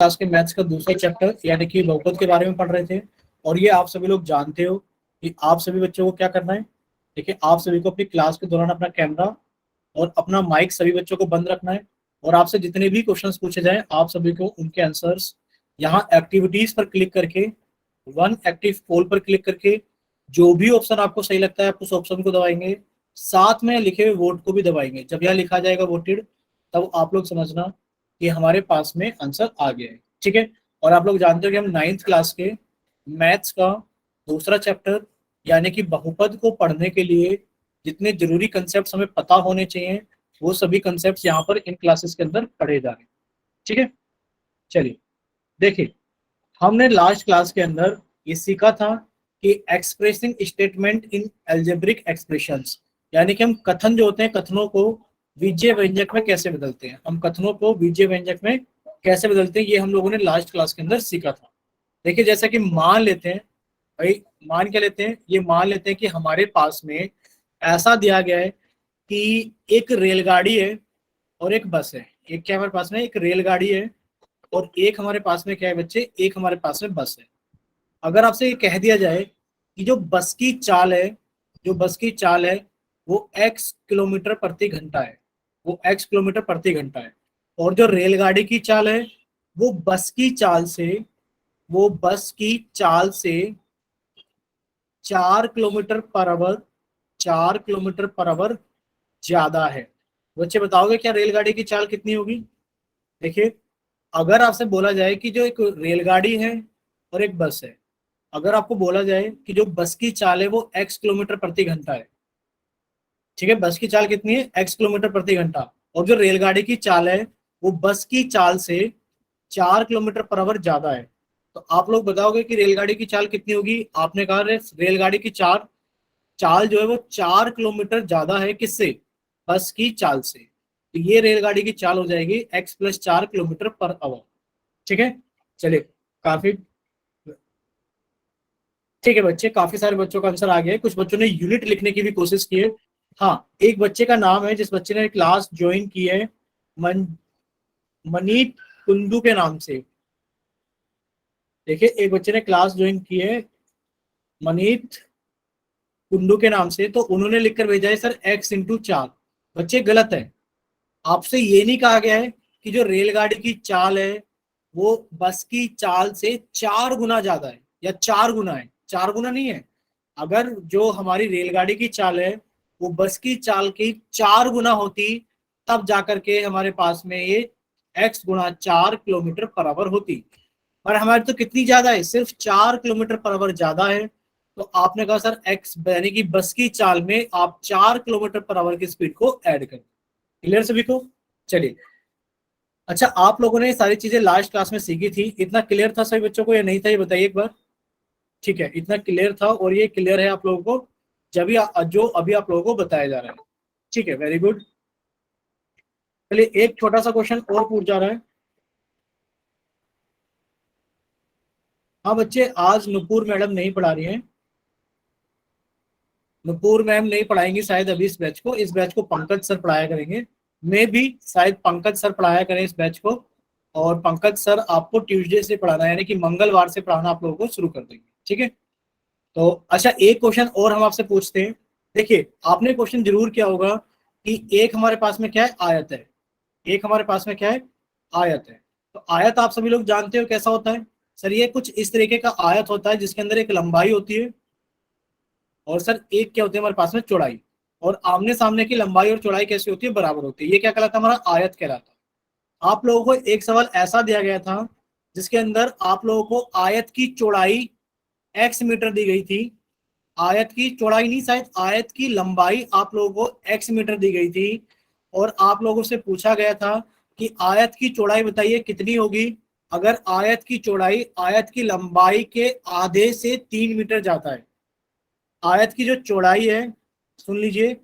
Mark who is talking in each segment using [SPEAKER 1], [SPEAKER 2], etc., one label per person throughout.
[SPEAKER 1] Class के maths का दूसरा चैप्टर यानी कि बहुपद के बारे में पढ़ रहे थे। और ये आप सभी लोग जानते हो कि आप सभी बच्चों को क्या करना है। देखिए, आप सभी को अपनी क्लास के दौरान अपना कैमरा और अपना माइक सभी बच्चों को बंद रखना है। और आपसे जितने भी क्वेश्चंस पूछे जाएं आप सभी को उनके आंसर्स यहाँ एक्टिविटीज पर क्लिक करके, वन एक्टिव पोल पर क्लिक करके, जो भी ऑप्शन आपको सही लगता है आप उस ऑप्शन को दबाएंगे, साथ में लिखे हुए वोट को भी दबाएंगे। जब यह लिखा जाएगा वोटेड, तब आप लोग समझना कि हमारे पास में आंसर आ गया है। ठीक है। और आप लोग जानते हो कि हम 9th क्लास के मैथ्स का दूसरा चैप्टर यानी कि बहुपद को पढ़ने के लिए जितने जरूरी कंसेप्ट हमें पता होने चाहिए वो सभी कंसेप्ट यहाँ पर इन क्लासेस के अंदर पढ़े जा रहे हैं। ठीक है। चलिए देखिए, हमने लास्ट क्लास के अंदर ये सीखा था कि expressing statement in algebraic expressions, यानी कि हम कथन जो होते हैं कथनों को बीजीय व्यंजक में कैसे बदलते हैं, हम कथनों को बीजीय व्यंजक में कैसे बदलते हैं, ये हम लोगों ने लास्ट क्लास के अंदर सीखा था। देखिए, जैसा कि मान लेते हैं भाई, मान क्या लेते हैं, ये मान लेते हैं कि हमारे पास में ऐसा दिया गया है कि एक रेलगाड़ी है और एक बस है। एक क्या हमारे पास में, एक रेलगाड़ी है और एक हमारे पास में क्या है बच्चे, एक हमारे पास में बस है। अगर आपसे ये कह दिया जाए कि जो बस की चाल है, जो बस की चाल है वो x किलोमीटर प्रति घंटा है, वो x किलोमीटर प्रति घंटा है, और जो रेलगाड़ी की चाल है वो बस की चाल से, वो बस की चाल से 4 kilometre per hour, 4 kilometre per hour ज्यादा है। बच्चे बताओगे क्या रेलगाड़ी की चाल कितनी होगी। देखिए, अगर आपसे बोला जाए कि जो एक रेलगाड़ी है और एक बस है, अगर आपको बोला जाए कि जो बस की चाल है वो x किलोमीटर प्रति घंटा है, ठीक है, बस की चाल कितनी है, x किलोमीटर प्रति घंटा, और जो रेलगाड़ी की चाल है वो बस की चाल से 4 किलोमीटर पर आवर ज्यादा है, तो आप लोग बताओगे कि रेलगाड़ी की चाल कितनी होगी। आपने कहा रेलगाड़ी की चाल चाल जो है वो 4 किलोमीटर ज्यादा है, किससे, बस की चाल से। तो ये रेलगाड़ी की चाल हो जाएगी x plus 4 kilometre per hour. ठीक है। चलिए, काफी ठीक है बच्चे, काफी सारे बच्चों का आंसर आ गया है। कुछ बच्चों ने यूनिट लिखने की भी कोशिश की है। हाँ, एक बच्चे का नाम है जिस बच्चे ने क्लास ज्वाइन की है, मन मनीत कुंदू के नाम से। देखिए, एक बच्चे ने क्लास ज्वाइन की है मनीत कुंडू के नाम से, तो उन्होंने लिखकर भेजा है सर x×4। बच्चे गलत है, आपसे ये नहीं कहा गया है कि जो रेलगाड़ी की चाल है वो बस की चाल से 4 गुना ज्यादा है या 4 गुना है, 4 गुना नहीं है। अगर जो हमारी रेलगाड़ी की चाल है वो बस की चाल की 4 गुना होती, तब जाकर के हमारे पास में ये x×4 किलोमीटर पर आवर होती। पर हमारी तो कितनी ज्यादा है, सिर्फ 4 किलोमीटर पर आवर ज्यादा है। तो आपने कहा सर एक्स यानी कि बस की चाल में आप 4 किलोमीटर पर आवर की स्पीड को ऐड करें। क्लियर सभी को। चलिए, अच्छा, आप लोगों ने ये सारी चीजें लास्ट क्लास में सीखी थी, इतना क्लियर था सभी बच्चों को या नहीं था, ये बताइए एक बार। ठीक है, इतना क्लियर था और ये क्लियर है आप लोगों को जब जो अभी आप लोगों को बताया जा रहा है। ठीक है, वेरी गुड। चलिए, एक छोटा सा क्वेश्चन और पूछ जा रहा है। हाँ बच्चे, आज नुपुर मैडम नहीं पढ़ा रही हैं, नुपुर मैम नहीं पढ़ाएंगी शायद अभी इस बैच को, इस बैच को पंकज सर पढ़ाया करेंगे। मे भी शायद पंकज सर पढ़ाया करें इस बैच को, और पंकज सर आपको ट्यूसडे से पढ़ाना है यानी कि मंगलवार से पढ़ाना आप लोगों को शुरू कर देंगे। ठीक है। तो अच्छा, एक क्वेश्चन और हम आपसे पूछते हैं। देखिए, आपने क्वेश्चन जरूर किया होगा कि एक हमारे पास में क्या है, आयत है। एक हमारे पास में क्या है, आयत है। तो आयत आप सभी लोग जानते हो कैसा होता है। सर ये कुछ इस तरीके का आयत होता है जिसके अंदर एक लंबाई होती है और सर एक क्या होती है हमारे पास में, चौड़ाई। और आमने सामने की लंबाई और चौड़ाई कैसी होती है, बराबर होती है। ये क्या कहलाता है, हमारा आयत कहलाता है। आप लोगों को एक सवाल ऐसा दिया गया था जिसके अंदर आप लोगों को आयत की चौड़ाई x मीटर दी गई थी। आयत की चौड़ाई नहीं, शायद आयत की लंबाई आप लोगों को x मीटर दी गई थी, और आप लोगों से पूछा गया था कि आयत की चौड़ाई बताइए कितनी होगी अगर आयत की चौड़ाई आयत की लंबाई के आधे से 3 मीटर जाता है। आयत की जो चौड़ाई है, सुन लीजिए,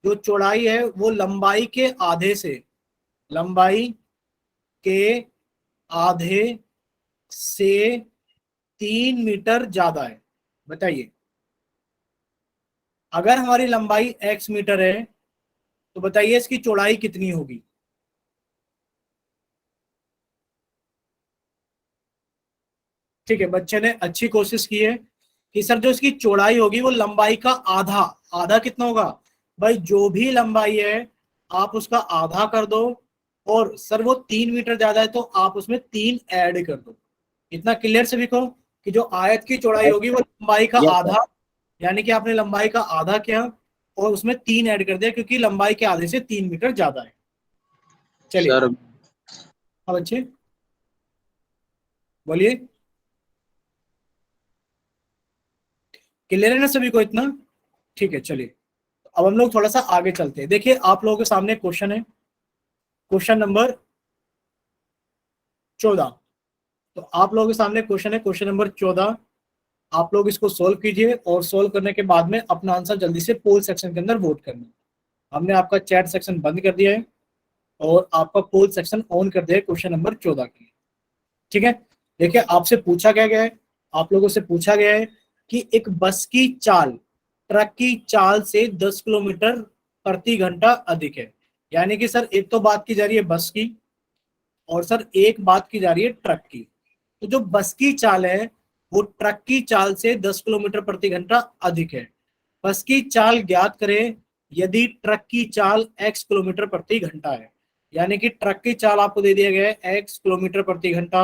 [SPEAKER 1] जो चौड़ाई है वो लंबाई के आधे से, लंबाई के आधे से 3 मीटर ज्यादा है। बताइए, अगर हमारी लंबाई x मीटर है तो बताइए इसकी चौड़ाई कितनी होगी। ठीक है, बच्चे ने अच्छी कोशिश की है कि सर जो इसकी चौड़ाई होगी वो लंबाई का आधा, आधा कितना होगा भाई, जो भी लंबाई है आप उसका आधा कर दो, और सर वो 3 मीटर ज्यादा है तो आप उसमें 3 ऐड कर दो। इतना क्लियर सभी को कि जो आयत की चौड़ाई होगी वो लंबाई का
[SPEAKER 2] यस सर।
[SPEAKER 1] आधा, यानी कि आपने लंबाई का आधा किया और उसमें 3 ऐड कर दिया क्योंकि लंबाई के आधे से 3 मीटर ज्यादा है। चलिए
[SPEAKER 2] सर
[SPEAKER 1] अब बच्चे बोलिए, क्लियर है ना सभी को इतना? ठीक है चलिए, अब हम लोग थोड़ा सा आगे चलते हैं। देखिए आप लोगों के सामने क्वेश्चन है, क्वेश्चन नंबर 14। तो आप लोगों के सामने क्वेश्चन है, क्वेश्चन नंबर 14। आप लोग इसको सोल्व कीजिए और सोल्व करने के बाद में अपना आंसर जल्दी से पोल सेक्शन के अंदर वोट करना। हमने आपका चैट सेक्शन बंद कर दिया है और आपका पोल सेक्शन ऑन कर दिया है क्वेश्चन नंबर 14 की। ठीक है, देखिए आपसे पूछा क्या गया है, आप लोगों से पूछा गया है कि एक बस की चाल ट्रक की चाल से 10 किलोमीटर प्रति घंटा अधिक है। यानी कि सर एक तो बात की जा रही है बस की, और सर एक बात की जा रही है ट्रक की। तो जो बस की चाल है वो ट्रक की चाल से 10 किलोमीटर प्रति घंटा अधिक है। बस की चाल ज्ञात करें यदि ट्रक की चाल x किलोमीटर प्रति घंटा है। यानी कि ट्रक की चाल आपको दे दिया गया है x किलोमीटर प्रति घंटा,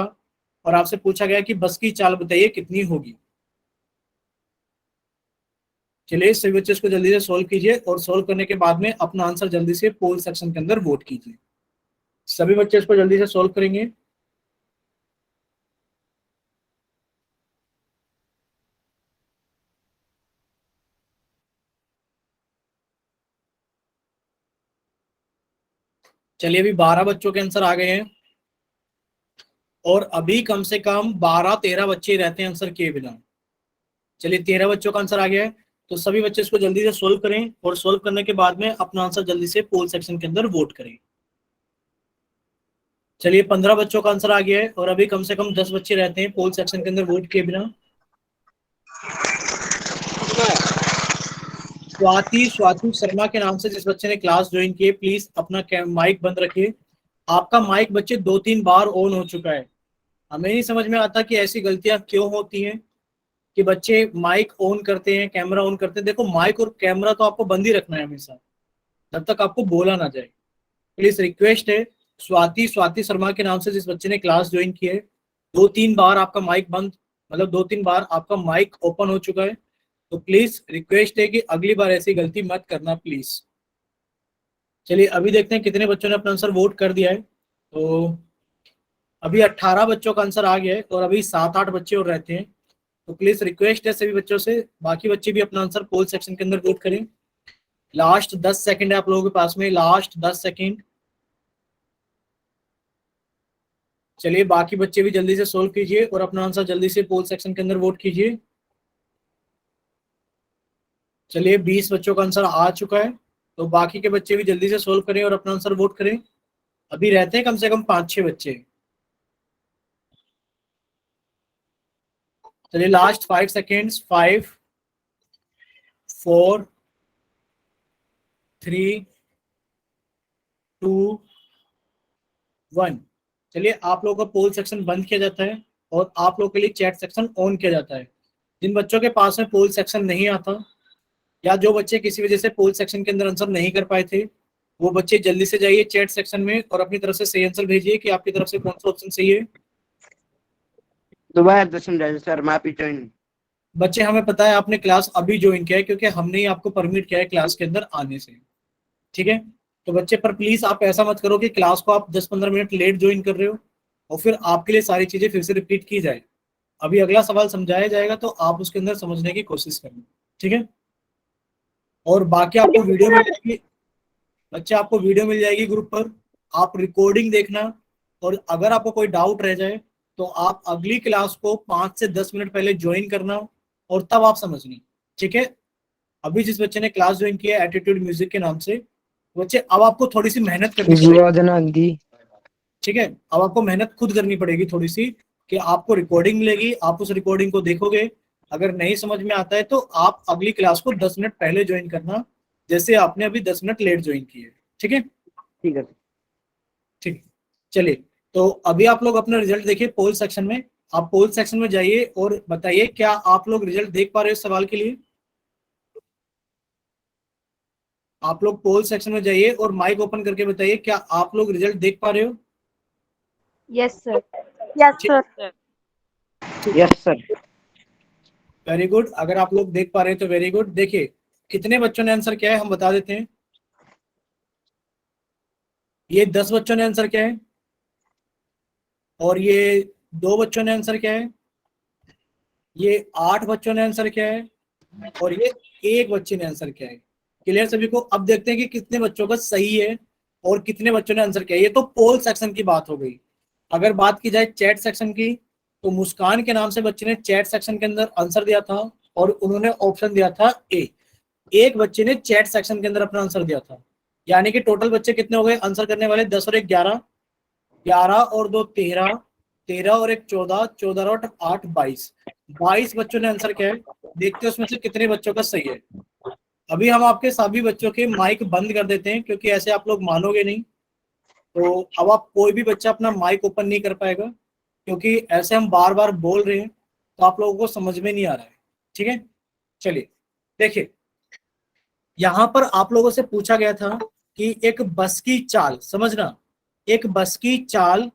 [SPEAKER 1] और आपसे पूछा गया कि बस की चाल बताइए कितनी होगी। चलिए सभी बच्चे इसको जल्दी से सोल्व कीजिए और सोल्व करने के बाद में अपना आंसर जल्दी से पोल सेक्शन के अंदर वोट कीजिए। सभी बच्चे इसको जल्दी से सोल्व करेंगे। चलिए अभी 12 बच्चों के आंसर आ गए हैं, और अभी कम से कम 12-13 बच्चे रहते हैं आंसर किए बिना। चलिए 13 बच्चों का आंसर आ गया है, तो सभी बच्चे इसको जल्दी से सोल्व करें और सोल्व करने के बाद में अपना आंसर जल्दी से पोल सेक्शन के अंदर वोट करें। चलिए 15 बच्चों का आंसर आ गया है, और अभी कम से कम 10 बच्चे रहते हैं पोल सेक्शन के अंदर वोट किए बिना। स्वाति स्वाति शर्मा के नाम से जिस बच्चे ने क्लास ज्वाइन की है, प्लीज अपना माइक बंद रखिए। आपका माइक बच्चे 2-3 बार ऑन हो चुका है। हमें नहीं समझ में आता कि ऐसी गलतियां क्यों होती हैं कि बच्चे माइक ऑन करते हैं, कैमरा ऑन करते हैं। देखो माइक और कैमरा तो आपको बंद ही रखना है हमेशा, जब तक आपको बोला ना जाए। प्लीज रिक्वेस्ट है, स्वाति स्वाति शर्मा के नाम से जिस बच्चे ने क्लास ज्वाइन की है, 2-3 बार आपका माइक बंद, मतलब 2-3 बार आपका माइक ओपन हो चुका है। तो प्लीज रिक्वेस्ट है कि अगली बार ऐसी गलती मत करना प्लीज। चलिए अभी देखते हैं कितने बच्चों ने अपना आंसर वोट कर दिया है। तो अभी 18 बच्चों का आंसर आ गया है, और अभी 7-8 बच्चे और रहते हैं। तो प्लीज रिक्वेस्ट है सभी बच्चों से, बाकी बच्चे भी अपना आंसर पोल सेक्शन के अंदर वोट करें। लास्ट 10 सेकंड है आप लोगों के पास में, लास्ट 10 सेकंड। चलिए बाकी बच्चे भी जल्दी से सोल्व कीजिए और अपना आंसर जल्दी से पोल सेक्शन के अंदर वोट कीजिए। चलिए 20 बच्चों का आंसर आ चुका है, तो बाकी के बच्चे भी जल्दी से सोल्व करें और अपना आंसर वोट करें। अभी रहते हैं कम से कम 5-6 बच्चे। चलिए लास्ट 5 सेकेंड्स, 5, 4, 3, 2, 1। चलिए आप लोगों का पोल सेक्शन बंद किया जाता है और आप लोगों के लिए चैट सेक्शन ऑन किया जाता है। जिन बच्चों के पास में पोल सेक्शन नहीं आता, या जो बच्चे किसी वजह से पोल सेक्शन के अंदर आंसर नहीं कर पाए थे, वो बच्चे जल्दी से जाइए चैट सेक्शन में और अपनी तरफ से सही आंसर भेजिए कि आपकी तरफ से कौन सा ऑप्शन सही है।
[SPEAKER 2] दोबारा तो समझा सर, माफी चाहिए।
[SPEAKER 1] बच्चे हमें पता है आपने क्लास अभी ज्वाइन किया है, क्योंकि हमने ही आपको परमिट किया है क्लास के अंदर आने से। ठीक है, तो बच्चे पर प्लीज आप ऐसा मत करो कि क्लास को आप 10-15 मिनट लेट ज्वाइन कर रहे हो और फिर आपके लिए सारी चीजें फिर से रिपीट की जाए। अभी अगला सवाल समझाया जाएगा तो आप उसके अंदर समझने की कोशिश करना। ठीक है, और बाकी आपको वीडियो मिल जाएगी, बच्चे आपको वीडियो मिल जाएगी ग्रुप पर, आप रिकॉर्डिंग देखना। और अगर आपको कोई डाउट रह जाए तो आप अगली क्लास को 5 से 10 मिनट पहले ज्वाइन करना और तब आप समझना। ठीक है, अभी जिस बच्चे ने क्लास ज्वाइन किया एटीट्यूड म्यूजिक के नाम से, बच्चे अब आपको थोड़ी सी मेहनत करनी पड़ेगी। ठीक है, अब आपको मेहनत खुद करनी पड़ेगी थोड़ी सी, कि आपको रिकॉर्डिंग मिलेगी, आप उस रिकॉर्डिंग को देखोगे। अगर नहीं समझ में आता है तो आप अगली क्लास को 10 मिनट पहले ज्वाइन करना, जैसे आपने अभी 10 मिनट लेट ज्वाइन किए। ठीक है,
[SPEAKER 2] ठीक है।
[SPEAKER 1] ठीक। चलिए, तो अभी आप लोग अपना रिजल्ट देखिए पोल सेक्शन में। आप पोल सेक्शन में जाइए और बताइए क्या आप लोग रिजल्ट देख पा रहे हो इस सवाल के लिए। आप लोग पोल सेक्शन में जाइए और माइक ओपन करके बताइए क्या आप लोग रिजल्ट देख पा रहे हो।
[SPEAKER 3] Yes sir. यस
[SPEAKER 1] ठीक
[SPEAKER 3] सर।
[SPEAKER 1] ठीक है,
[SPEAKER 2] यस सर।
[SPEAKER 1] Very good. अगर आप लोग देख पा रहे हैं तो वेरी गुड। देखिए कितने बच्चों ने आंसर किया है हम बता देते हैं। ये 10 बच्चों ने आंसर किया है, और ये 2 बच्चों ने आंसर किया है, ये 8 बच्चों ने आंसर किया है, और ये 1 बच्चे ने आंसर किया है। क्लियर सभी को। अब देखते हैं कि कितने बच्चों का सही है और कितने बच्चों ने आंसर किया है। ये तो पोल सेक्शन की बात हो गई। अगर बात की जाए चैट सेक्शन की, तो मुस्कान के नाम से बच्चे ने चैट सेक्शन के अंदर आंसर दिया था और उन्होंने ऑप्शन दिया था ए। एक बच्चे ने चैट सेक्शन के अंदर अपना आंसर दिया था। यानी कि टोटल बच्चे कितने हो गए आंसर करने वाले? 10 और 1 11, 11 और 2 13, 13 और 1 14, 14 और 8 22, 22 बच्चों ने आंसर किया है। देखते हैं उसमें से कितने बच्चों का सही है। अभी हम आपके सभी बच्चों के माइक बंद कर देते हैं, क्योंकि ऐसे आप लोग मानोगे नहीं। तो अब आप कोई भी बच्चा अपना माइक ओपन नहीं कर पाएगा, क्योंकि ऐसे हम बार बार बोल रहे हैं तो आप लोगों को समझ में नहीं आ रहा है। ठीक है, चलिए देखिए, यहां पर आप लोगों से पूछा गया था कि एक बस की चाल समझना, एक बस की चाल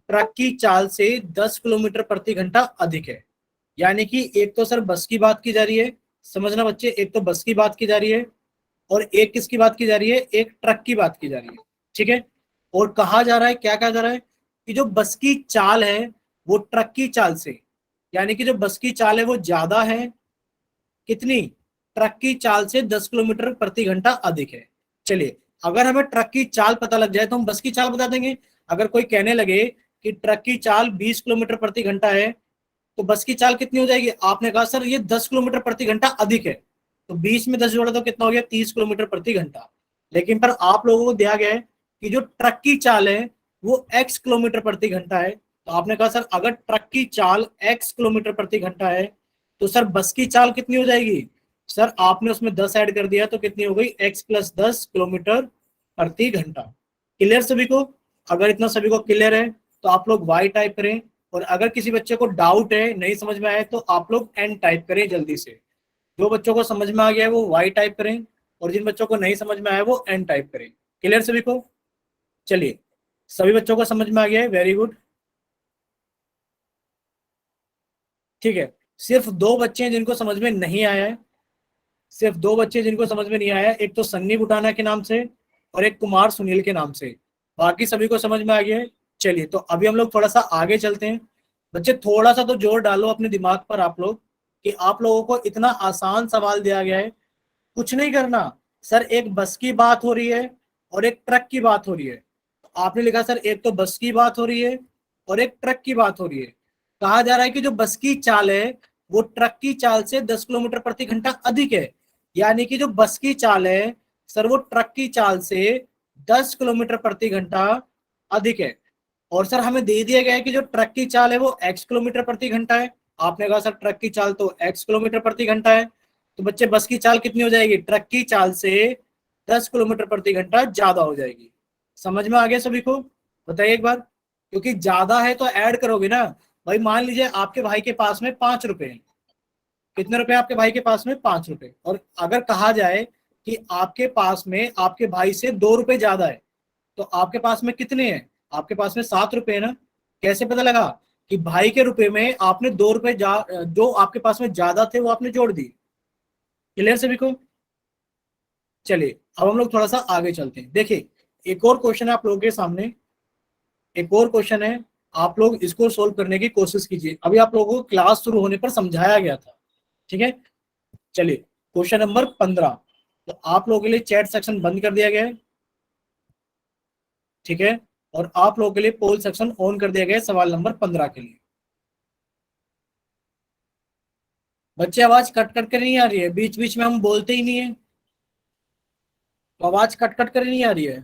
[SPEAKER 1] ट्रक की चाल से 10 किलोमीटर प्रति घंटा अधिक है। यानी कि एक तो सर बस की बात की जा रही है, समझना बच्चे, एक तो बस की बात की जा रही है और एक किसकी बात की जा रही है? एक ट्रक की बात की जा रही है। ठीक है, और कहा जा रहा है, क्या कहा जा रहा है कि जो बस की चाल है वो ट्रक की चाल से, यानी कि जो बस की चाल है वो ज्यादा है, कितनी? ट्रक की चाल से 10 किलोमीटर प्रति घंटा अधिक है। चलिए, अगर हमें ट्रक की चाल पता लग जाए तो हम बस की चाल बता देंगे। अगर कोई कहने लगे कि ट्रक की चाल 20 किलोमीटर प्रति घंटा है, तो बस की चाल कितनी हो जाएगी? आपने कहा सर ये 10 किलोमीटर प्रति घंटा अधिक है, तो 20 में 10 जोड़ा तो कितना हो गया? 30 किलोमीटर प्रति घंटा। लेकिन पर आप लोगों को दिया गया है कि जो ट्रक की चाल है वो x किलोमीटर प्रति घंटा है। तो आपने कहा सर अगर ट्रक की चाल x किलोमीटर प्रति घंटा है, तो सर बस की चाल कितनी हो जाएगी? सर आपने उसमें 10 ऐड कर दिया तो कितनी हो गई? x प्लस 10 किलोमीटर प्रति घंटा। क्लियर सभी को? अगर इतना सभी को क्लियर है तो आप लोग y टाइप करें, और अगर किसी बच्चे को डाउट है, नहीं समझ में आए, तो आप लोग n टाइप करें जल्दी से। जो बच्चों को समझ में आ गया है वो y टाइप करें, और जिन बच्चों को नहीं समझ में आया वो n टाइप करें। क्लियर सभी को? चलिए, सभी बच्चों को समझ में आ गया है, वेरी गुड। ठीक है, सिर्फ 2 बच्चे हैं जिनको समझ में नहीं आया है, सिर्फ 2 बच्चे जिनको समझ में नहीं आया है, एक तो सन्नी बुटाना के नाम से और एक कुमार सुनील के नाम से। बाकी सभी को समझ में आ गया है। चलिए, तो अभी हम लोग थोड़ा सा आगे चलते हैं। बच्चे थोड़ा सा तो जोर डालो अपने दिमाग पर आप लोग, कि आप लोगों को इतना आसान सवाल दिया गया है। कुछ नहीं करना सर, एक बस की बात हो रही है और एक ट्रक की बात हो रही है। आपने लिखा सर एक तो बस की बात हो रही है और एक ट्रक की बात हो रही है। कहा जा रहा है कि जो बस की चाल है वो ट्रक की चाल से 10 किलोमीटर प्रति घंटा अधिक है। यानी कि जो बस की चाल है सर वो ट्रक की चाल से 10 किलोमीटर प्रति घंटा अधिक है। और सर हमें दे दिया गया है कि जो ट्रक की चाल है वो x किलोमीटर प्रति घंटा है। आपने कहा सर ट्रक की चाल तो x किलोमीटर प्रति घंटा है, तो बच्चे बस की चाल कितनी हो जाएगी? ट्रक की चाल से 10 किलोमीटर प्रति घंटा ज्यादा हो जाएगी। समझ में आ गया सभी को? बताइए एक बार, क्योंकि ज्यादा है तो ऐड करोगे ना। भाई मान लीजिए आपके भाई के पास में 5 रुपए हैं। कितने रुपए आपके भाई के पास में? 5 रुपए। और अगर कहा जाए कि आपके पास में आपके भाई से 2 रुपए ज्यादा है, तो आपके पास में कितने हैं? आपके पास में 7 रुपए है ना। कैसे पता लगा कि भाई के रुपए में आपने 2 रुपए जो आपके पास में ज्यादा थे वो आपने जोड़ दी? क्लियर सभी को? चलिए, अब हम लोग थोड़ा सा आगे चलते हैं। देखिए, एक और क्वेश्चन है आप लोगों के सामने, एक और क्वेश्चन है। आप लोग इसको सोल्व करने की कोशिश कीजिए। अभी आप लोगों को क्लास शुरू होने पर समझाया गया था। ठीक है, चलिए क्वेश्चन नंबर 15। तो आप लोगों के लिए चैट सेक्शन बंद कर दिया गया है। ठीक है, और आप लोगों के लिए पोल सेक्शन ऑन कर दिया गया है सवाल नंबर 15 के लिए। बच्चे आवाज कट कट कर नहीं आ रही है? बीच बीच में हम बोलते ही नहीं है, तो आवाज कट कट कर नहीं आ रही है।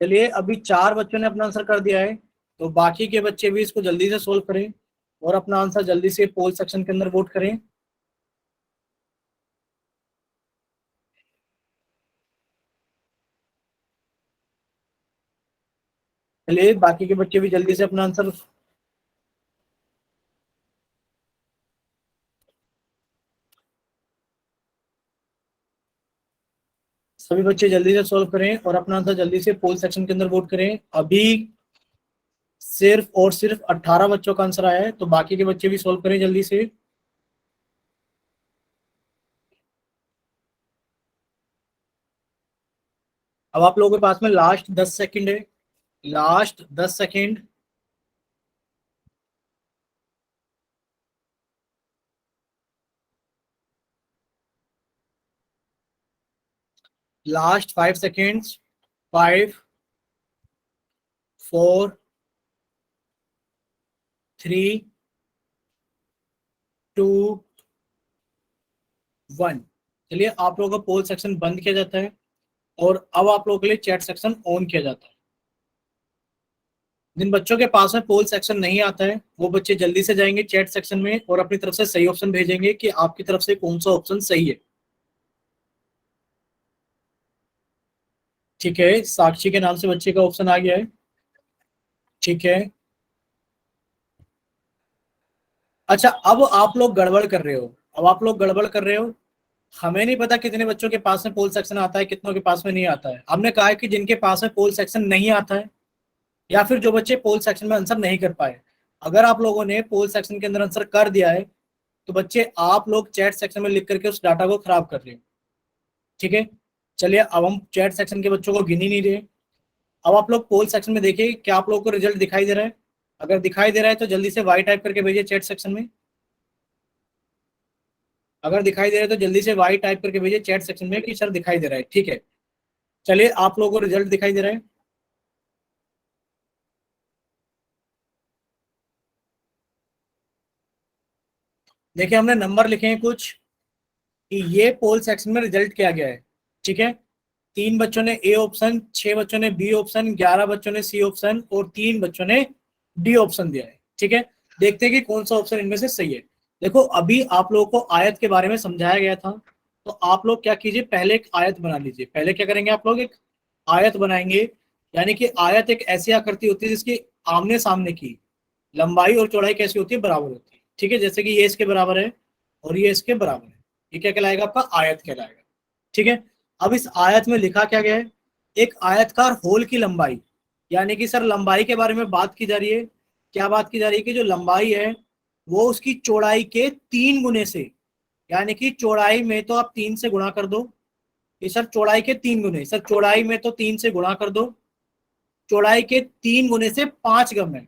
[SPEAKER 1] चलिए अभी 4 बच्चों ने अपना आंसर कर दिया है, तो बाकी के बच्चे भी इसको जल्दी से सोल्व करें और अपना आंसर जल्दी से पोल सेक्शन के अंदर वोट करें। चलिए बाकी के बच्चे भी जल्दी से अपना आंसर, सभी बच्चे जल्दी से सॉल्व करें और अपना आंसर जल्दी से पोल सेक्शन के अंदर वोट करें। अभी सिर्फ और सिर्फ 18 बच्चों का आंसर आया है, तो बाकी के बच्चे भी सॉल्व करें जल्दी से। अब आप लोगों के पास में लास्ट 10 सेकंड है, लास्ट 10 सेकंड। Last 5 seconds. 5 4 3 2 1। चलिए आप लोगों का पोल सेक्शन बंद किया जाता है और अब आप लोगों के लिए चैट सेक्शन ऑन किया जाता है। जिन बच्चों के पास में पोल सेक्शन नहीं आता है वो बच्चे जल्दी से जाएंगे चैट सेक्शन में और अपनी तरफ से सही ऑप्शन भेजेंगे कि आपकी तरफ से कौन सा ऑप्शन सही है। ठीक है, साक्षी के नाम से बच्चे का ऑप्शन आ गया है। ठीक है, अच्छा अब आप लोग गड़बड़ कर रहे हो, अब आप लोग गड़बड़ कर रहे हो। हमें नहीं पता कितने बच्चों के पास में पोल सेक्शन आता है, कितनों के पास में नहीं आता है। हमने कहा है कि जिनके पास में पोल सेक्शन नहीं आता है या फिर जो बच्चे पोल सेक्शन में आंसर नहीं कर पाए, अगर आप लोगों ने पोल सेक्शन के अंदर आंसर कर दिया है तो बच्चे आप लोग चैट सेक्शन में लिख करके उस डाटा को खराब कर रहे हो। ठीक है, चलिए अब हम चैट सेक्शन के बच्चों को गिन ही नहीं रहे। अब आप लोग पोल सेक्शन में देखिए क्या आप लोगों को रिजल्ट दिखाई दे रहा है। अगर दिखाई दे रहा है तो जल्दी से वाई टाइप करके भेजिए चैट सेक्शन में। अगर दिखाई दे रहा है तो जल्दी से वाई टाइप करके भेजिए चैट सेक्शन में कि सर दिखाई दे रहा है। ठीक है, चलिए आप लोगों को रिजल्ट दिखाई दे रहा है। देखिए हमने नंबर लिखे हैं कुछ कि ये पोल सेक्शन में रिजल्ट क्या गया है। ठीक है, 3 बच्चों ने ए ऑप्शन, 6 बच्चों ने बी ऑप्शन, 11 बच्चों ने सी ऑप्शन और 3 बच्चों ने डी ऑप्शन दिया है। ठीक है, देखते हैं कि कौन सा ऑप्शन इनमें से सही है। देखो अभी आप लोगों को आयत के बारे में समझाया गया था, तो आप लोग क्या कीजिए, पहले एक आयत बना लीजिए। पहले क्या करेंगे, आप लोग एक आयत बनाएंगे। यानी कि आयत एक ऐसी आकृति होती है जिसकी आमने सामने की लंबाई और चौड़ाई कैसी होती है, बराबर होती है। ठीक है, जैसे कि ये इसके बराबर है और ये इसके बराबर है, ये क्या कहलाएगा, आपका आयत कहलाएगा। ठीक है, अब इस आयत में लिखा क्या गया है, एक आयतकार होल की लंबाई, यानी कि सर लंबाई के बारे में बात की जा रही है। क्या बात की जा रही है कि जो लंबाई है वो उसकी चौड़ाई के 3 गुने से, यानी कि चौड़ाई में तो आप 3 से गुणा कर दो, ये सर चौड़ाई के 3 गुने, सर चौड़ाई में तो 3 से गुणा कर दो, चौड़ाई के 3 गुने से 5 कम है।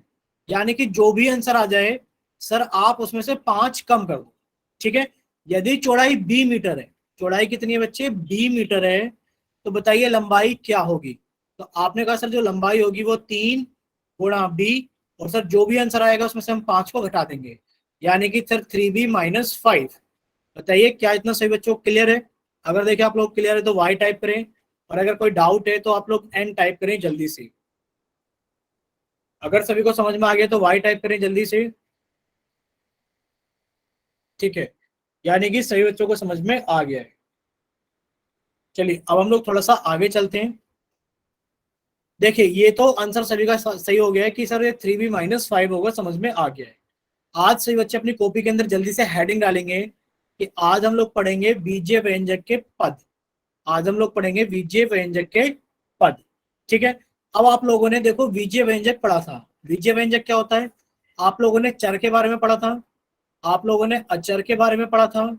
[SPEAKER 1] यानी कि जो भी आंसर आ जाए सर आप उसमें से 5 कम कर दो। ठीक है, यदि चौड़ाई बी मीटर है, चौड़ाई कितनी है बच्चे, बी मीटर है, तो बताइए लंबाई क्या होगी। तो आपने कहा सर जो लंबाई होगी वो 3 गुणा बी, और सर जो भी आंसर आएगा उसमें से हम 5 को घटा देंगे, यानी कि सर 3b-5। बताइए क्या इतना सही बच्चों क्लियर है। अगर देखिए आप लोग क्लियर है तो वाई टाइप करें, और अगर कोई डाउट है तो आप लोग एन टाइप करें जल्दी से। अगर सभी को समझ में आ गया तो वाई टाइप करें जल्दी से। ठीक है, यानी कि सभी बच्चों को समझ में आ गया है। चलिए अब हम लोग थोड़ा सा आगे चलते हैं। देखिए ये तो आंसर सभी का सही हो गया है कि सर ये 3b-5 होगा, समझ में आ गया है। आज सभी बच्चे अपनी कॉपी के अंदर जल्दी से हेडिंग डालेंगे कि आज हम लोग पढ़ेंगे बीजीय व्यंजक के पद। आज हम लोग पढ़ेंगे बीजीय व्यंजक के पद। ठीक है, अब आप लोगों ने देखो बीजीय व्यंजक पढ़ा था। बीजीय व्यंजक क्या होता है, आप लोगों ने चर के बारे में पढ़ा था, आप लोगों ने अचर के बारे में पढ़ा था।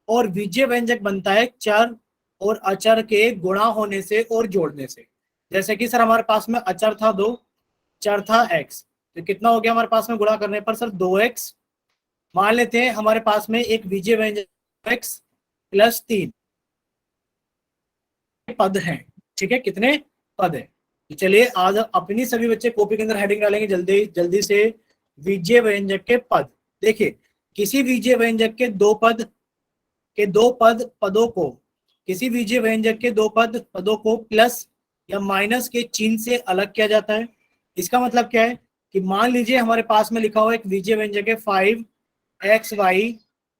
[SPEAKER 1] और बीजीय व्यंजक बनता है चर और अचर के गुणा होने से और जोड़ने से। जैसे कि सर हमारे पास में अचर था 2, चर था x, तो कितना हो गया हमारे पास में गुणा करने पर सर 2x। मान लेते हैं हमारे पास में एक बीजीय व्यंजक x + 3 पद हैं। ठीक है, कितने पद है। तो चलिए आज अपनी सभी बच्चे कॉपी के अंदर हेडिंग डालेंगे जल्दी जल्दी से, बीजीय व्यंजक के पद। देखिए किसी बीजीय व्यंजक के दो पदों को, किसी बीजीय व्यंजक के 2 पदों को प्लस या माइनस के चिन्ह से अलग किया जाता है। इसका मतलब क्या है कि मान लीजिए हमारे पास में लिखा हुआ एक विजय व्यंजक है 5xy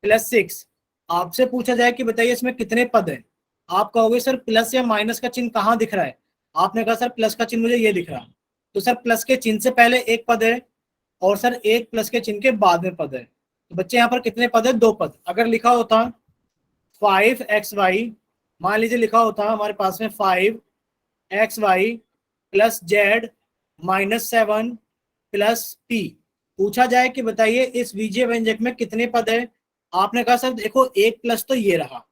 [SPEAKER 1] + 6। आपसे पूछा जाए कि बताइए इसमें कितने पद हैं, आप कहोगे सर प्लस या माइनस का चिन्ह कहाँ दिख रहा है। आपने कहा सर प्लस का चिन्ह मुझे ये दिख रहा, तो सर प्लस के चिन्ह से पहले एक पद है और सर एक प्लस के चिन्ह के बाद में पद है। तो बच्चे यहाँ पर कितने पद है, 2 पद। अगर लिखा होता 5xy, मान लीजिए लिखा होता हमारे पास में 5xy + z -7 + p, पूछा जाए कि बताइए इस विजय व्यंजक में कितने पद है। आपने कहा सर देखो एक प्लस तो ये रहा,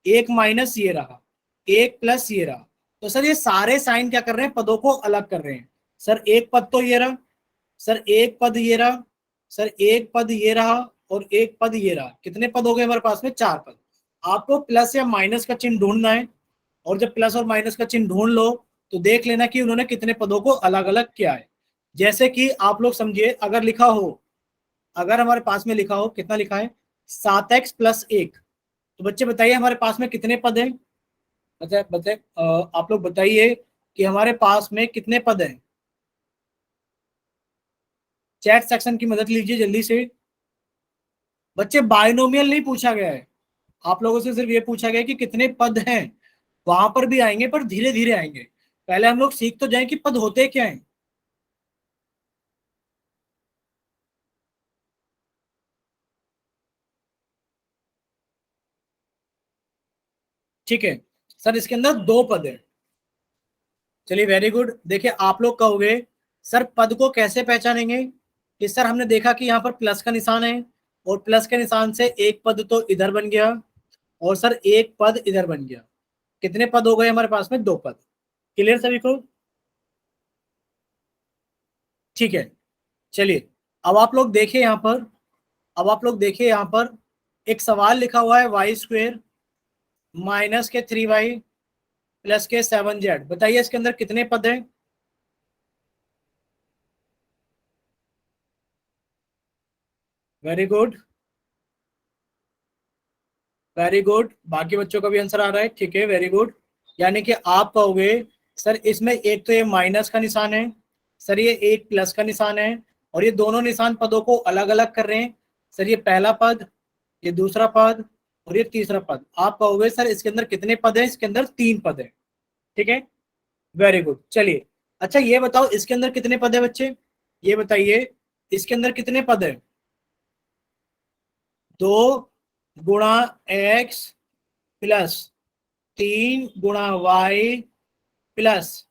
[SPEAKER 1] एक माइनस ये रहा, एक प्लस ये रहा, तो सर ये सारे साइन क्या कर रहे हैं, पदों को अलग कर रहे हैं। सर एक पद तो ये रहा, सर एक पद ये रहा, सर एक पद ये रहा और एक पद ये रहा। कितने पद हो गए हमारे पास में, 4 पद। आपको प्लस या माइनस का चिन्ह ढूंढना है और जब प्लस और माइनस का चिन्ह ढूंढ लो तो देख लेना कि उन्होंने कितने पदों को अलग अलग किया है। जैसे कि आप लोग समझिए, अगर लिखा हो, अगर हमारे पास में लिखा हो, कितना लिखा है 7x + 1, तो बच्चे बताइए हमारे पास में कितने पद हैं। बताए आप लोग बताइए कि हमारे पास में कितने पद हैं। चैट सेक्शन की मदद लीजिए जल्दी से। बच्चे बाइनोमियल नहीं पूछा गया है, आप लोगों से सिर्फ ये पूछा गया है कि कितने पद हैं। वहां पर भी आएंगे पर धीरे धीरे आएंगे, पहले हम लोग सीख तो जाएं कि पद होते क्या हैं। ठीक है सर, इसके अंदर 2 पद है। चलिए वेरी गुड। देखिए आप लोग कहोगे सर पद को कैसे पहचानेंगे कि सर हमने देखा कि यहाँ पर प्लस का निशान है और प्लस के निशान से एक पद तो इधर बन गया और सर एक पद इधर बन गया। कितने पद हो गए हमारे पास में, 2 पद। क्लियर सभी को? ठीक है चलिए अब आप लोग देखिए यहाँ पर, अब आप लोग देखिए यहाँ पर एक सवाल लिखा हुआ है y² - 3y + 7z। बताइए इसके अंदर कितने पद हैं। Very good, very good. बाकी बच्चों का भी आंसर आ रहा है, ठीक है वेरी गुड। यानी कि आप कहोगे सर इसमें एक तो ये माइनस का निशान है, सर ये एक प्लस का निशान है और ये दोनों निशान पदों को अलग अलग कर रहे हैं। सर ये पहला पद, ये दूसरा पद और ये तीसरा पद। आप कहोगे सर इसके अंदर कितने पद है, इसके अंदर 3 पद है। ठीक है वेरी गुड। चलिए अच्छा ये बताओ इसके अंदर कितने पद है बच्चे, ये बताइए इसके अंदर कितने पद है। 2 × x + 3 × y +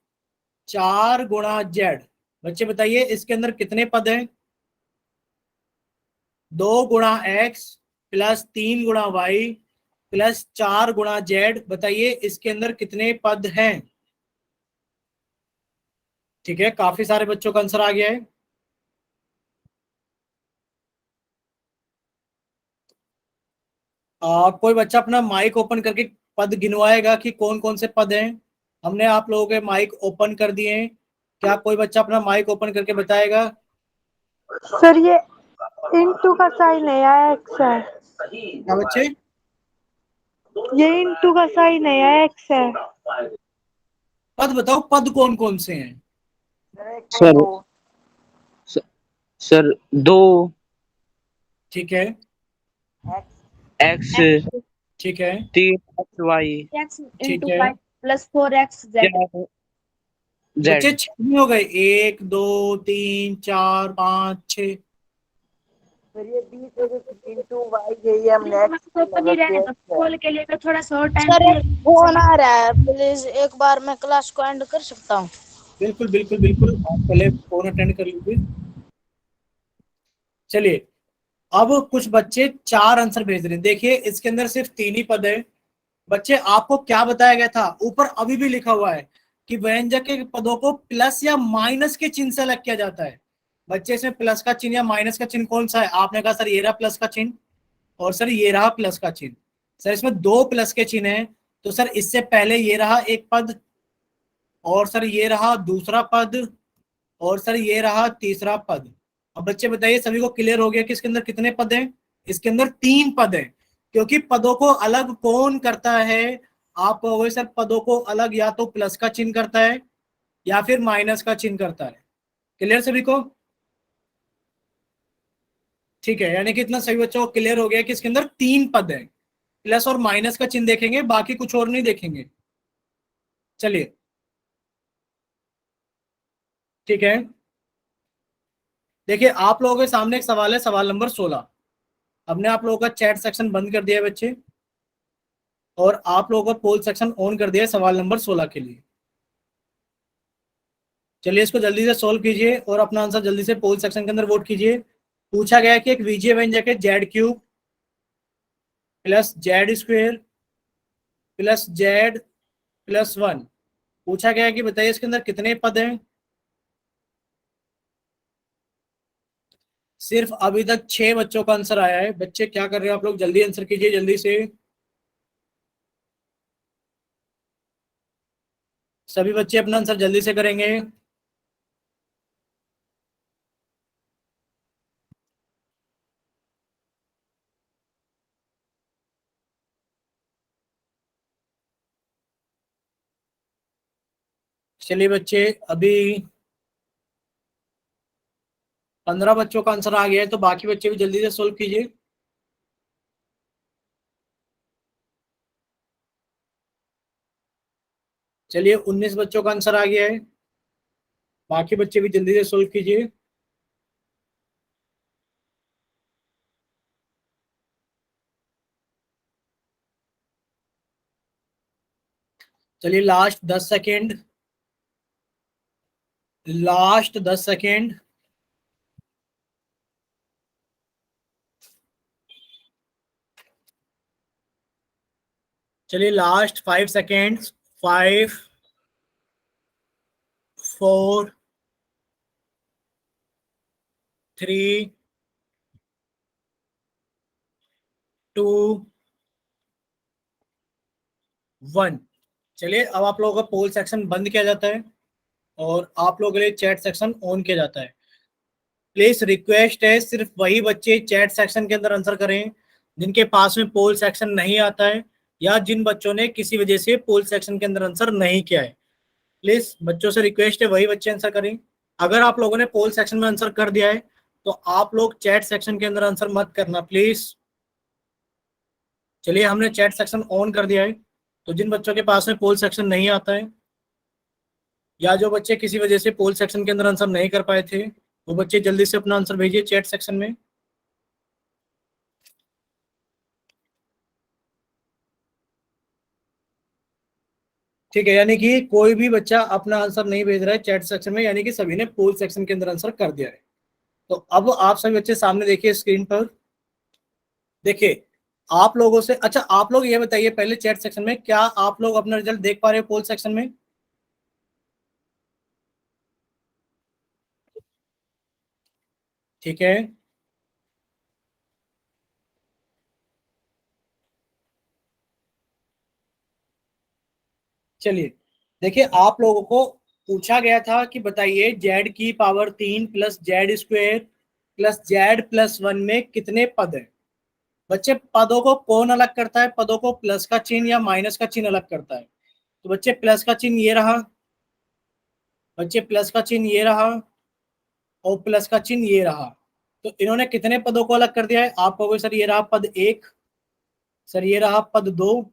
[SPEAKER 1] 4 × z। बच्चे बताइए इसके अंदर कितने पद हैं। 2 × x + 3 × y + 4 × z। बताइए इसके अंदर कितने पद हैं। ठीक है काफी सारे बच्चों का आंसर आ गया है। कोई बच्चा अपना माइक ओपन करके पद गिनवाएगा कि कौन कौन से पद हैं। हमने आप लोगों के माइक ओपन कर दिए हैं, क्या कोई बच्चा अपना माइक ओपन करके बताएगा।
[SPEAKER 3] सर ये इंटू का साइन है या एक्स है?
[SPEAKER 1] क्या बच्चे,
[SPEAKER 3] ये इंटू का साइन है या एक्स है?
[SPEAKER 1] पद बताओ, पद कौन कौन से हैं।
[SPEAKER 2] सर सर 2
[SPEAKER 1] ठीक है,
[SPEAKER 2] x
[SPEAKER 1] ठीक है,
[SPEAKER 2] 3xy
[SPEAKER 3] एक्स
[SPEAKER 1] ठीक
[SPEAKER 3] इंटू
[SPEAKER 1] है।
[SPEAKER 3] 5 + 4x z।
[SPEAKER 1] बच्चे
[SPEAKER 2] z।
[SPEAKER 1] 6 नहीं हो गए, 1 2 3 4 5 6।
[SPEAKER 4] सर ये 20 इंटू वाई यही हमने
[SPEAKER 3] ओपन ही रहने दो, खोल के लिए थोड़ा सा और टाइम।
[SPEAKER 4] सर एक फोन आ रहा है, प्लीज एक बार मैं क्लास को एंड कर सकता हूँ?
[SPEAKER 1] बिल्कुल बिल्कुल बिल्कुल, आप पहले फोन अटेंड कर लीजिए। चलिए अब कुछ बच्चे 4 आंसर भेज रहे हैं। देखिए इसके अंदर सिर्फ 3 ही पद है। बच्चे आपको क्या बताया गया था, ऊपर अभी भी लिखा हुआ है कि व्यंजक के पदों को प्लस या माइनस के चिन्ह से अलग किया जाता है। बच्चे इसमें प्लस का चिन्ह या माइनस का चिन्ह कौन सा है, आपने कहा सर ये रहा प्लस का चिन्ह और सर ये रहा प्लस का चिन्ह। सर इसमें 2 प्लस के चिन्ह है, तो सर इससे पहले ये रहा एक पद और सर ये रहा दूसरा पद और सर ये रहा तीसरा पद। अब बच्चे बताइए सभी को क्लियर हो गया कि इसके अंदर कितने पद हैं। इसके अंदर 3 पद हैं, क्योंकि पदों को अलग कौन करता है, आप कहोगे सर पदों को अलग या तो प्लस का चिन्ह करता है या फिर माइनस का चिन्ह करता है। क्लियर सभी को? ठीक है, यानी कि इतना सभी बच्चों को क्लियर हो गया कि इसके अंदर 3 पद है, प्लस और माइनस का चिन्ह देखेंगे, बाकी कुछ और नहीं देखेंगे। चलिए ठीक है, देखिए आप लोगों के सामने एक सवाल है, सवाल नंबर 16। हमने आप लोगों का चैट सेक्शन बंद कर दिया है बच्चे, और आप लोगों का पोल सेक्शन ऑन कर दिया है सवाल नंबर 16 के लिए। चलिए इसको जल्दी से सॉल्व कीजिए और अपना आंसर जल्दी से पोल सेक्शन के अंदर वोट कीजिए। पूछा गया है कि एक बीजीय व्यंजक है Z cube plus Z square plus Z plus 1। पूछा गया है कि बताइए इसके अंदर कितने पद हैं। सिर्फ अभी तक 6 बच्चों का आंसर आया है। बच्चे क्या कर रहे हैं आप लोग, जल्दी आंसर कीजिए जल्दी से। सभी बच्चे अपना आंसर जल्दी से करेंगे। चलिए बच्चे, अभी 15 बच्चों का आंसर आ गया है, तो बाकी बच्चे भी जल्दी से सोल्व कीजिए। चलिए 19 बच्चों का आंसर आ गया है, बाकी बच्चे भी जल्दी से सोल्व कीजिए। चलिए लास्ट 10 सेकेंड, लास्ट 10 सेकेंड। चलिए लास्ट 5 सेकेंड्स। 5 4 3 2 1। चलिए अब आप लोगों का पोल सेक्शन बंद किया जाता है और आप लोगों के लिए चैट सेक्शन ऑन किया जाता है। प्लीज रिक्वेस्ट है, सिर्फ वही बच्चे चैट सेक्शन के अंदर आंसर करें जिनके पास में पोल सेक्शन नहीं आता है, या जिन बच्चों ने किसी वजह से पोल सेक्शन के अंदर आंसर नहीं किया है। प्लीज बच्चों से रिक्वेस्ट है वही बच्चे आंसर करें। अगर आप लोगों ने पोल सेक्शन में आंसर कर दिया है तो आप लोग चैट सेक्शन के अंदर आंसर मत करना प्लीज। चलिए हमने चैट सेक्शन ऑन कर दिया है, तो जिन बच्चों के पास में पोल सेक्शन नहीं आता है, या जो बच्चे किसी वजह से पोल सेक्शन के अंदर आंसर नहीं कर पाए थे, वो बच्चे जल्दी से अपना आंसर भेजिए चैट सेक्शन में। ठीक है, यानी कि कोई भी बच्चा अपना आंसर नहीं भेज रहा है चैट सेक्शन में, यानी कि सभी ने पोल सेक्शन के अंदर आंसर कर दिया है। तो अब आप सभी बच्चे सामने देखिए स्क्रीन पर, देखिए आप लोगों से, अच्छा आप लोग ये बताइए पहले चैट सेक्शन में, क्या आप लोग अपना रिजल्ट देख पा रहे हो पोल सेक्शन में? ठीक है, चलिए देखिए आप लोगों को पूछा गया था कि बताइए जेड की power 3 plus Z square plus Z plus 1 में कितने पद हैं। बच्चे पदों को कौन अलग करता है, पदों को प्लस का चिन्ह या माइनस का चिन्ह अलग करता है। तो बच्चे प्लस का चिन्ह ये रहा, बच्चे प्लस का चिन्ह ये रहा, और प्लस का चिन्ह ये रहा। तो इन्होंने कितने पदों को अलग कर दिया है। आप कहोगे सर ये रहा पद 1, सर ये रहा पद 2,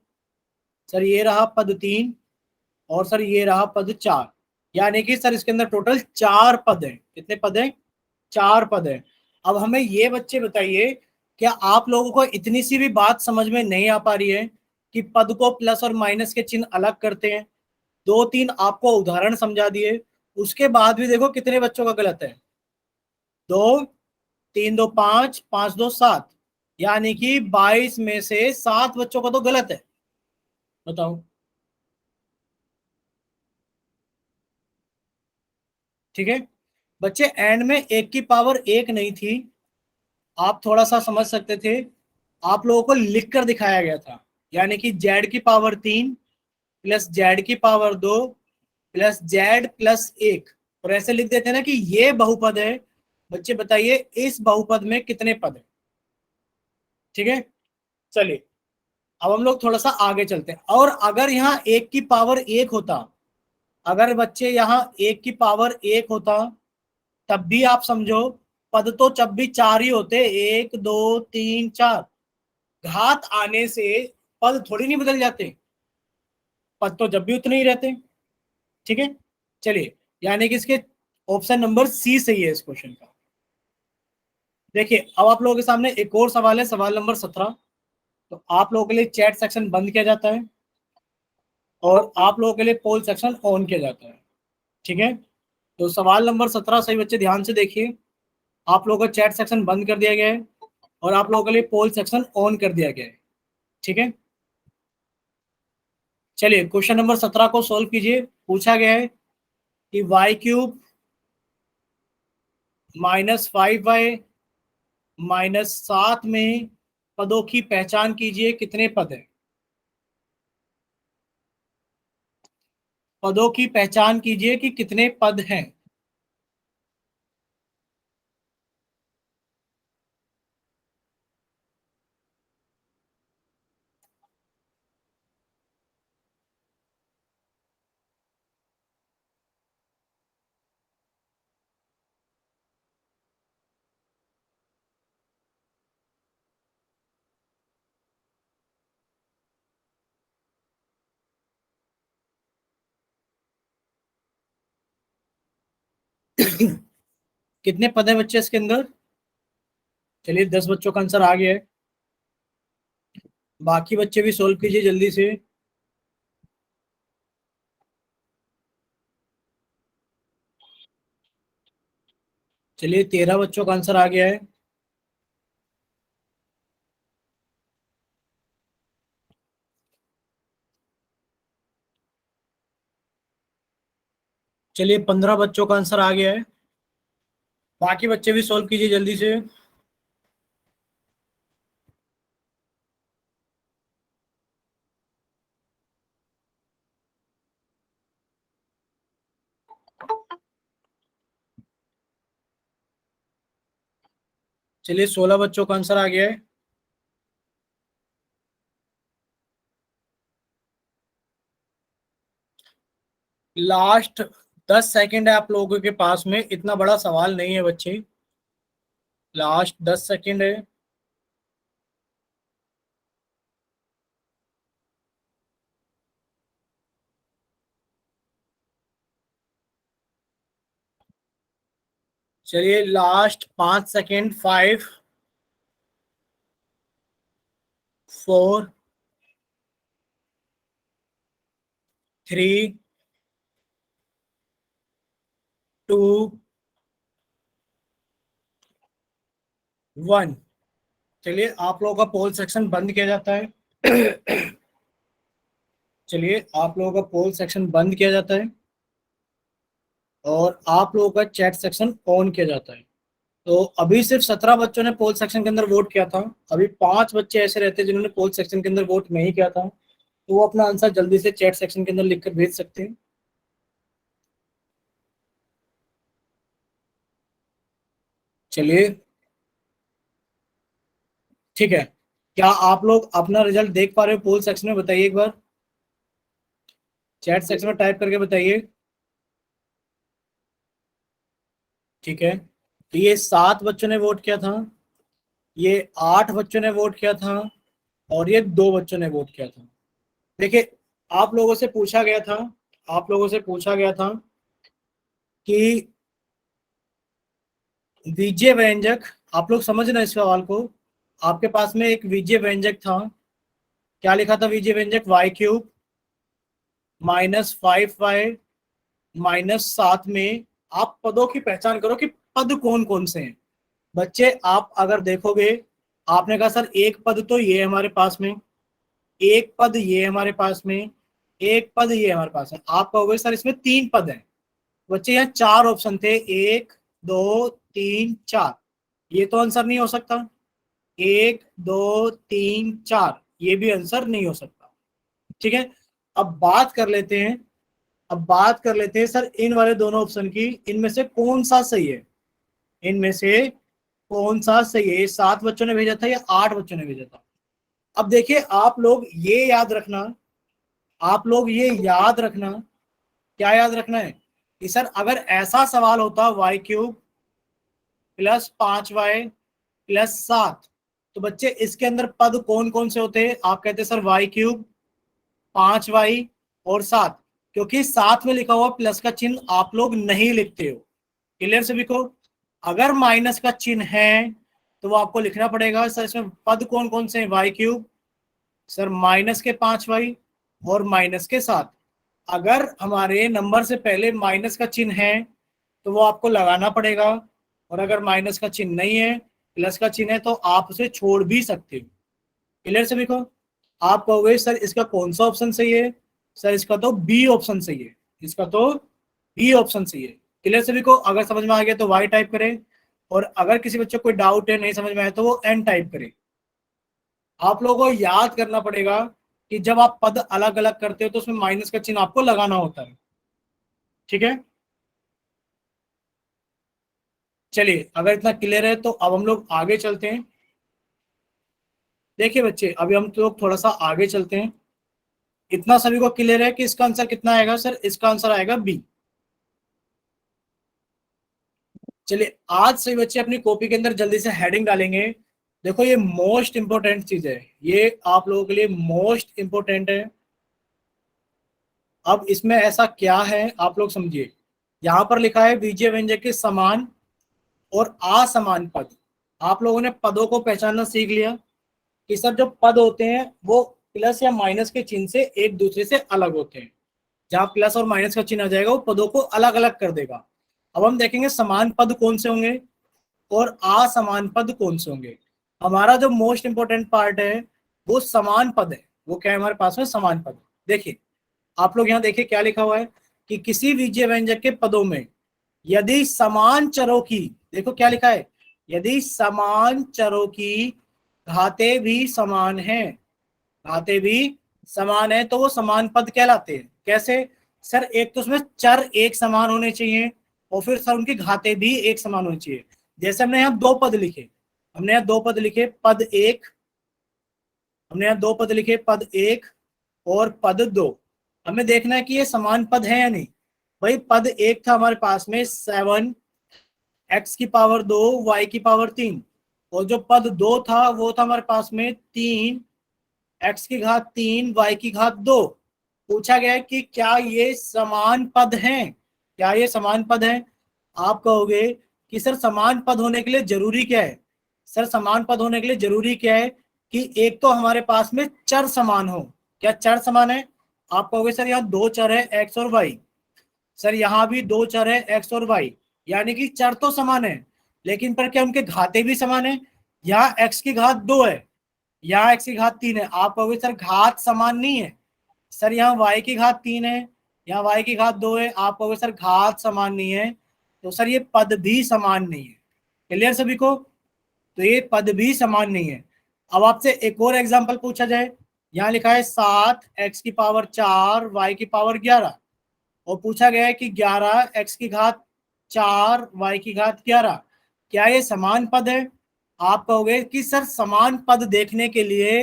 [SPEAKER 1] सर ये रहा पद 3, और सर ये रहा पद 4। यानी कि सर इसके अंदर टोटल 4 पद हैं। कितने पद हैं? 4 पद हैं। अब हमें ये बच्चे बताइए, क्या आप लोगों को इतनी सी भी बात समझ में नहीं आ पा रही है कि पद को प्लस और माइनस के चिन्ह अलग करते हैं? 2-3 आपको उदाहरण समझा दिए, उसके बाद भी देखो कितने बच्चों का गलत है। 2 3 2 5, 5 2 7, यानी कि 22 में से 7 बच्चों का तो गलत है। बताओ, ठीक है बच्चे, एंड में 1 की पावर 1 नहीं थी, आप थोड़ा सा समझ सकते थे। आप लोगों को लिख कर दिखाया गया था, यानी कि जेड की पावर 3 प्लस जेड की पावर 2 प्लस जेड प्लस 1, और ऐसे लिख देते हैं ना कि ये बहुपद है। बच्चे बताइए इस बहुपद में कितने पद है। ठीक है, चलिए अब हम लोग थोड़ा सा आगे चलते हैं, और अगर यहाँ 1 की पावर 1 होता, अगर बच्चे यहाँ 1 की पावर 1 होता, तब भी आप समझो पद तो जब भी 4 ही होते, 1 2 3 4, घात आने से पद थोड़ी नहीं बदल जाते, पद तो जब भी उतने ही रहते। ठीक है, चलिए, यानी कि इसके ऑप्शन नंबर सी सही है इस क्वेश्चन का। देखिए, अब आप लोगों के सामने एक और सवाल है, सवाल नंबर 17। तो आप लोगों के लिए चैट सेक्शन बंद किया जाता है और आप लोगों के लिए पोल सेक्शन ऑन किया जाता है। ठीक है, तो सवाल नंबर 17 सही बच्चे ध्यान से देखिए, आप लोगों का चैट सेक्शन बंद कर दिया गया है और आप लोगों के लिए पोल सेक्शन ऑन कर दिया गया है। ठीक है, चलिए क्वेश्चन नंबर 17 को सॉल्व कीजिए। पूछा गया है कि y³ -5y -7 में पदों की पहचान कीजिए, कितने पद हैं? पदों की पहचान कीजिए कि कितने पद हैं। कितने पद हैं बच्चे इसके अंदर? चलिए 10 बच्चों का आंसर आ गया है, बाकी बच्चे भी सोल्व कीजिए जल्दी से। चलिए 13 बच्चों का आंसर आ गया है। चलिए 15 बच्चों का आंसर आ गया है, बाकी बच्चे भी सोल्व कीजिए जल्दी से। चलिए 16 बच्चों का आंसर आ गया है। लास्ट 10 सेकंड है आप लोगों के पास में, इतना बड़ा सवाल नहीं है बच्चे, लास्ट 10 सेकंड है। चलिए लास्ट 5 सेकंड, 5 4 3 2 1। चलिए आप लोगों का पोल सेक्शन बंद किया जाता है। चलिए आप लोगों का पोल सेक्शन बंद किया जाता है और आप लोगों का चैट सेक्शन ऑन किया जाता है। तो अभी सिर्फ 17 बच्चों ने पोल सेक्शन के अंदर वोट किया था, अभी 5 बच्चे ऐसे रहते हैं जिन्होंने पोल सेक्शन के अंदर वोट नहीं किया था, तो वो अपना आंसर जल्दी से चैट सेक्शन के अंदर लिखकर भेज सकते हैं। चलिए ठीक है, क्या आप लोग अपना रिजल्ट देख पा रहे हो पोल सेक्शन में? बताइए एक बार, चैट सेक्शन में टाइप करके बताइए। ठीक है, तो ये 7 बच्चों ने वोट किया था, ये 8 बच्चों ने वोट किया था और ये 2 बच्चों ने वोट किया था। देखिए, आप लोगों से पूछा गया था, आप लोगों से पूछा गया था कि बीजीय व्यंजक, आप लोग समझ ना इस सवाल को, आपके पास में एक बीजीय व्यंजक था, क्या लिखा था बीजीय व्यंजक? y³ -5y -7 में आप पदों की पहचान करो कि पद कौन कौन से हैं। बच्चे आप अगर देखोगे, आपने कहा सर एक पद तो ये हमारे पास में, एक पद ये हमारे पास में, एक पद ये हमारे पास है, आप कहोगे सर इसमें 3 पद हैं। बच्चे यहाँ 4 ऑप्शन थे, 1 2 3 4, ये तो आंसर नहीं हो सकता। 1 2 3 4 ये भी आंसर नहीं हो सकता। ठीक है, अब बात कर लेते हैं, अब बात कर लेते हैं सर इन वाले दोनों ऑप्शन की, इनमें से कौन सा सही है, इनमें से कौन सा सही है? 7 बच्चों ने भेजा था या 8 बच्चों ने भेजा था? अब देखिए आप लोग ये याद रखना, आप लोग ये याद रखना, क्या याद रखना है कि सर अगर ऐसा सवाल होता y cube plus 5y plus 7, तो बच्चे इसके अंदर पद कौन कौन से होते हैं? आप कहते सर y क्यूब 5y और 7, क्योंकि साथ में लिखा हुआ प्लस का चिन्ह आप लोग नहीं लिखते हो। क्लियर सभी को? अगर माइनस का चिन्ह है तो वो आपको लिखना पड़ेगा। सर इसमें पद कौन कौन से हैं? y क्यूब, सर माइनस के 5y और माइनस के 7। अगर हमारे नंबर से पहले माइनस का चिन्ह है तो वो आपको लगाना पड़ेगा, और अगर माइनस का चिन्ह नहीं है, प्लस का चिन्ह है, तो आप उसे छोड़ भी सकते हो। क्लियर सभी को? आप कहोगे सर इसका कौन सा ऑप्शन सही है? सर इसका तो बी ऑप्शन सही है, इसका तो बी ऑप्शन सही है। क्लियर सभी को? अगर समझ में आ गया तो वाई टाइप करें, और अगर किसी बच्चे को कोई डाउट है, नहीं समझ में आया, तो वो एन टाइप करे। आप लोगों को याद करना पड़ेगा कि जब आप पद अलग अलग करते हो तो उसमें माइनस का चिन्ह आपको लगाना होता है। ठीक है, चलिए अगर इतना क्लियर है तो अब हम लोग आगे चलते हैं। देखिए बच्चे, अभी हम लोग थोड़ा सा आगे चलते हैं। इतना सभी को क्लियर है कि इसका आंसर कितना आएगा? सर इसका आंसर आएगा बी। चलिए आज सभी बच्चे अपनी कॉपी के अंदर जल्दी से हेडिंग डालेंगे। देखो ये मोस्ट इंपोर्टेंट चीज है, ये आप लोगों के लिए मोस्ट इंपोर्टेंट है। अब इसमें ऐसा क्या है आप लोग समझिए। यहां पर लिखा है बीजीय व्यंजक के समान और असमान पद। आप लोगों ने पदों को पहचानना सीख लिया कि सर जो पद होते हैं वो प्लस या माइनस के चिन्ह से एक दूसरे से अलग होते हैं। जहां प्लस और माइनस का चिन्ह आ जाएगा वो पदों को अलग अलग कर देगा। अब हम देखेंगे समान पद कौन से होंगे और असमान पद कौन से होंगे। हमारा जो मोस्ट इंपोर्टेंट पार्ट है वो समान पद है। वो क्या है हमारे पास में? समान पद। देखिए आप लोग यहाँ देखिए क्या लिखा हुआ है कि किसी बीजीय व्यंजक के पदों में यदि समान चरों की, देखो क्या लिखा है, यदि समान चरों की घातें भी समान हैं, घातें भी समान है, तो वो समान पद कहलाते हैं। कैसे? सर एक तो उसमें चर एक समान होने चाहिए, और फिर सर उनकी घातें भी एक समान होनी चाहिए। जैसे हमने यहाँ दो पद लिखे, हमने यहाँ दो पद लिखे, पद एक, हमने यहाँ दो पद लिखे, पद एक और पद दो। हमें देखना है कि ये समान पद है या नहीं। भाई पद एक था हमारे पास में 7 x की पावर 2 y की पावर 3, और जो पद दो था वो था हमारे पास में 3 x की घात 3 y की घात 2। पूछा गया है कि क्या ये समान पद हैं? क्या ये समान पद हैं? आप कहोगे कि सर समान पद होने के लिए जरूरी क्या है? सर समान पद होने के लिए जरूरी क्या है कि एक तो हमारे पास में चर समान हो। क्या चर समान है? आप कहोगे सर यहाँ दो चर है x और y। सर यहाँ भी दो चर है x और y, यानी कि चर तो समान है, लेकिन पर क्या उनके घाते भी समान है? यहाँ x की घात 2 है, यहाँ x की घात 3 है। आप कहोगे सर घात समान नहीं है। सर यहाँ y की घात 3 है, यहाँ y की घात 2 है। आप कहोगे सर घात समान नहीं है, तो सर ये पद भी समान नहीं है। क्लियर सभी को? तो ये पद भी समान नहीं है। अब आपसे एक और एग्जांपल पूछा जाए, यहाँ लिखा है 7 x की पावर 4 y की पावर 11, और पूछा गया है कि 11 x की घात 4 y की घात 11, क्या ये समान पद है? आप कहोगे कि सर समान पद देखने के लिए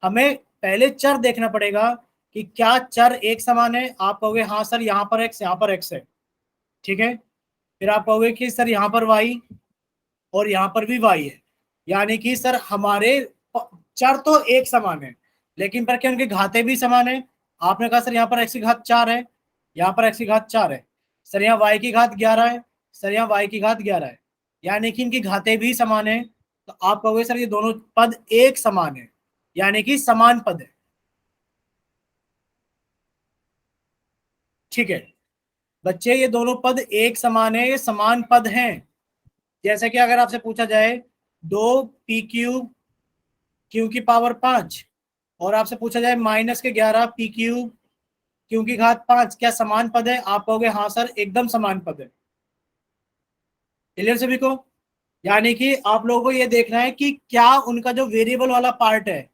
[SPEAKER 1] हमें पहले चर देखना पड़ेगा कि क्या चर एक समान है। आप कहोगे हाँ सर यहाँ पर x, यहाँ पर x है। ठीक है, फिर आप कहोगे कि सर यहाँ पर y और यहाँ पर भी y है, यानी कि सर हमारे चर तो एक समान है, लेकिन पर क्या उनके घाते भी समान है? आपने कहा सर यहाँ पर x की घात 4 है, यहाँ पर x की घात 4 है, सर यहाँ y की घात 11 है, सर यहाँ y की घात 11 है, यानी कि इनकी घाते भी समान है। तो आप कहोगे सर ये दोनों पद एक समान है, यानी कि समान पद है। ठीक है बच्चे, ये दोनों पद एक समान है, ये समान पद हैं। जैसे कि अगर आपसे पूछा जाए 2p क्यूब क्यू की पावर 5, और आपसे पूछा जाए -11 p क्यूब क्यू की घात 5, क्या समान पद है? आप कहोगे हाँ सर एकदम समान पद है। क्लियर सभी को? यानी कि आप लोगों को ये देखना है कि क्या उनका जो वेरिएबल वाला पार्ट है,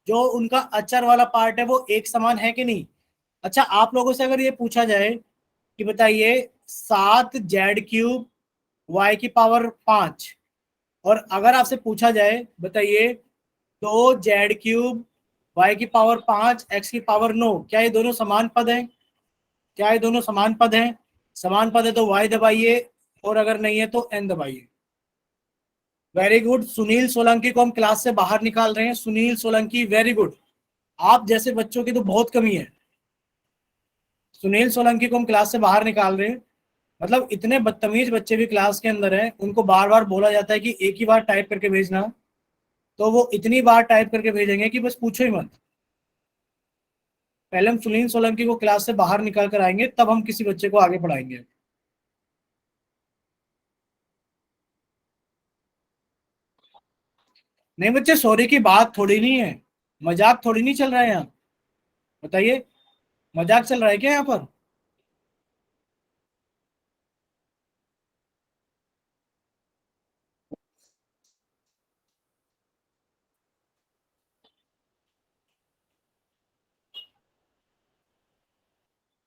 [SPEAKER 1] जो उनका अचर वाला पार्ट है, वो एक समान है कि नहीं। अच्छा, आप लोगों से अगर ये पूछा जाए कि बताइए 7 जेड क्यूब वाई की पावर 5, और अगर आपसे पूछा जाए बताइए तो जेड क्यूब, वाई की पावर 5, एक्स की पावर 9, क्या ये दोनों समान पद हैं? क्या ये दोनों समान पद हैं? समान पद है तो वाई दबाइए, और अगर नहीं है तो एन दबाइए। Very good. सुनील सोलंकी को हम क्लास से बाहर निकाल रहे हैं। Sunil Solanki, very good. आप जैसे बच्चों की तो बहुत कमी है। सुनील सोलंकी को हम क्लास से बाहर निकाल रहे हैं। मतलब इतने बदतमीज बच्चे भी क्लास के अंदर हैं, उनको बार बार बोला जाता है कि एक ही बार टाइप करके भेजना, तो वो इतनी बार टाइप करके भेजेंगे कि बस पूछो ही मत। पहले हम सुनील सोलंकी को क्लास से बाहर निकाल कर आएंगे, तब हम किसी बच्चे को आगे पढ़ाएंगे। नहीं बच्चे, सॉरी की बात थोड़ी नहीं है, मजाक थोड़ी नहीं चल रहा है यहाँ। बताइए, मजाक चल रहा है क्या यहाँ पर?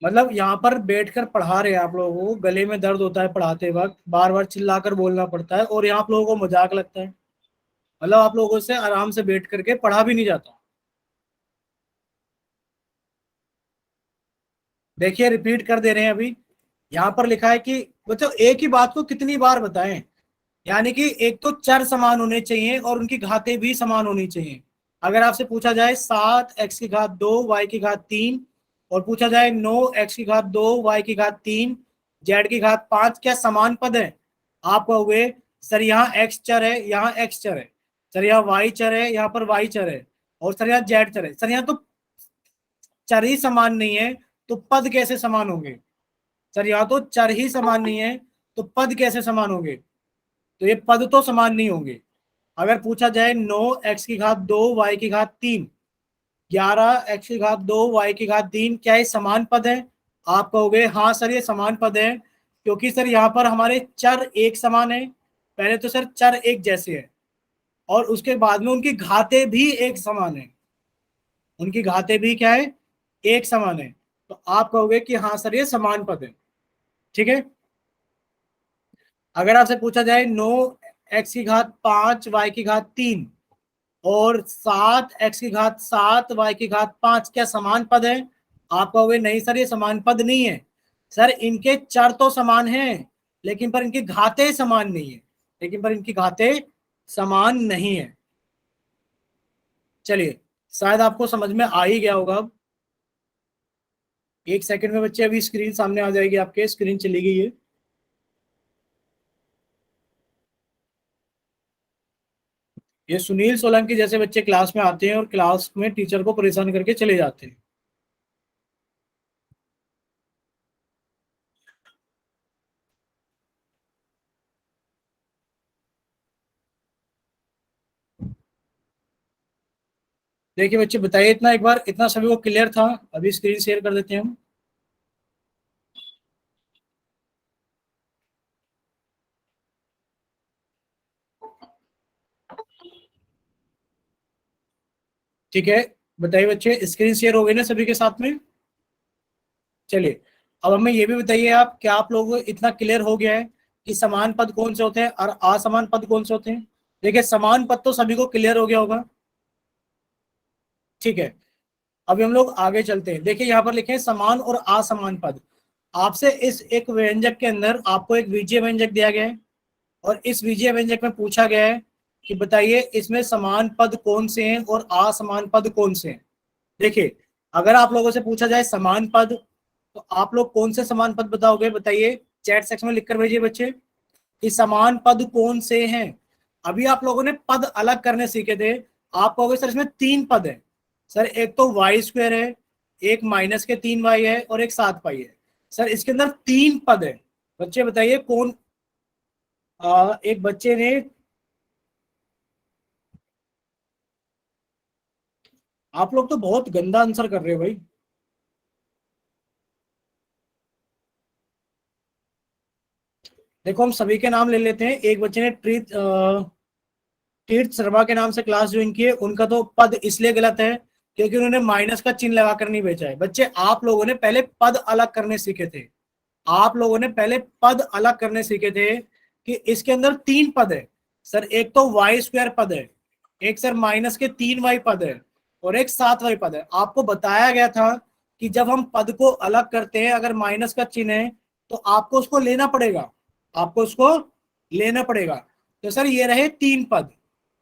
[SPEAKER 1] मतलब यहाँ पर बैठकर पढ़ा रहे हैं आप लोगों को, गले में दर्द होता है पढ़ाते वक्त, बार बार चिल्लाकर बोलना पड़ता है, और यहाँ आप लोगों को मजाक लगता है। मतलब आप लोगों से आराम से बैठ करके पढ़ा भी नहीं जाता। देखिए, रिपीट कर दे रहे हैं अभी। यहाँ पर लिखा है कि बच्चों एक ही बात को कितनी बार बताएं। यानी कि एक तो चर समान होने चाहिए और उनकी घातें भी समान होनी चाहिए। अगर आपसे पूछा जाए 7 x की घात 2 y की घात 3, और पूछा जाए 9 x की घात 2 y की घात 3 z की घात 5, क्या समान पद है? आप कहोगे सर यहाँ x चर है, यहाँ x चर है, सर यहाँ y चर है, यहाँ पर y चर है, और सर यहाँ z चर है। सर यहाँ तो चर ही समान नहीं है, तो पद कैसे समान होंगे? सर यहाँ तो चर ही समान नहीं है, तो पद कैसे समान होंगे? तो ये पद तो समान नहीं होंगे। अगर पूछा जाए 9 x की घात 2 y की घात 3, 11 x की घात 2 y की घात 3, क्या ये समान पद है? आप कहोगे हाँ सर ये समान पद है, क्योंकि सर यहाँ पर हमारे चर एक समान है। पहले तो सर चर एक जैसे है, और उसके बाद में उनकी घातें भी एक समान है। उनकी घातें भी क्या है? एक समान है। तो आप कहोगे कि हाँ सर ये समान पद है। ठीक है। अगर आपसे पूछा जाए 9 x की घात 5 y की घात 3 और 7 x की घात 7 y की घात 5, क्या समान पद है? आप कहोगे नहीं सर ये समान पद नहीं है। सर इनके चर तो समान हैं, लेकिन पर इनकी घातें समान नहीं है। लेकिन पर इनकी घातें समान नहीं है। चलिए, शायद आपको समझ में आ ही गया होगा। अब 1 सेकंड में बच्चे अभी स्क्रीन सामने आ जाएगी आपके। स्क्रीन चली गई है। ये सुनील सोलंकी जैसे बच्चे क्लास में आते हैं और क्लास में टीचर को परेशान करके चले जाते हैं। देखिए बच्चे, बताइए इतना एक बार, इतना सभी को क्लियर था? अभी स्क्रीन शेयर कर देते हैं हम। ठीक है, बताइए बच्चे, स्क्रीन शेयर हो गई ना सभी के साथ में? चलिए, अब हमें ये भी बताइए आप, क्या आप लोगों को इतना क्लियर हो गया है कि समान पद कौन से होते हैं और असमान पद कौन से होते हैं? देखिए, समान पद तो सभी को क्लियर हो गया होगा। ठीक है, अभी हम लोग आगे चलते हैं। देखिए यहाँ पर लिखे हैं समान और असमान पद। आपसे इस एक व्यंजक के अंदर आपको एक बीजीय व्यंजक दिया गया है, और इस बीजीय व्यंजक में पूछा गया है कि बताइए इसमें समान पद कौन से हैं और असमान पद कौन से हैं। देखिए, अगर आप लोगों से पूछा जाए समान पद, तो आप लोग कौन से समान पद बताओगे? बताइए, चैट सेक्शन में लिखकर भेजिए बच्चे कि समान पद कौन से हैं। अभी आप लोगों ने पद अलग करने सीखे थे। आप कहोगे सर इसमें 3 पद है। सर एक तो y² है, एक -3y है, और एक 7y है। सर इसके अंदर 3 पद है। बच्चे बताइए कौन? एक बच्चे ने, आप लोग तो बहुत गंदा आंसर कर रहे हो भाई। देखो, हम सभी के नाम ले लेते हैं। एक बच्चे ने तीर्थ शर्मा के नाम से क्लास ज्वाइन की है। उनका तो पद इसलिए गलत है क्योंकि उन्होंने माइनस का चिन्ह लगाकर नहीं भेजा है। बच्चे, आप लोगों ने पहले पद अलग करने सीखे थे। आप लोगों ने पहले पद अलग करने सीखे थे कि इसके अंदर 3 पद है। सर एक तो y² पद है, एक सर माइनस के 3y पद है और एक 7y पद है। आपको बताया गया था कि जब हम पद को अलग करते हैं, अगर माइनस का चिन्ह है तो आपको उसको लेना पड़ेगा, आपको उसको लेना पड़ेगा। तो सर ये रहे 3 पद।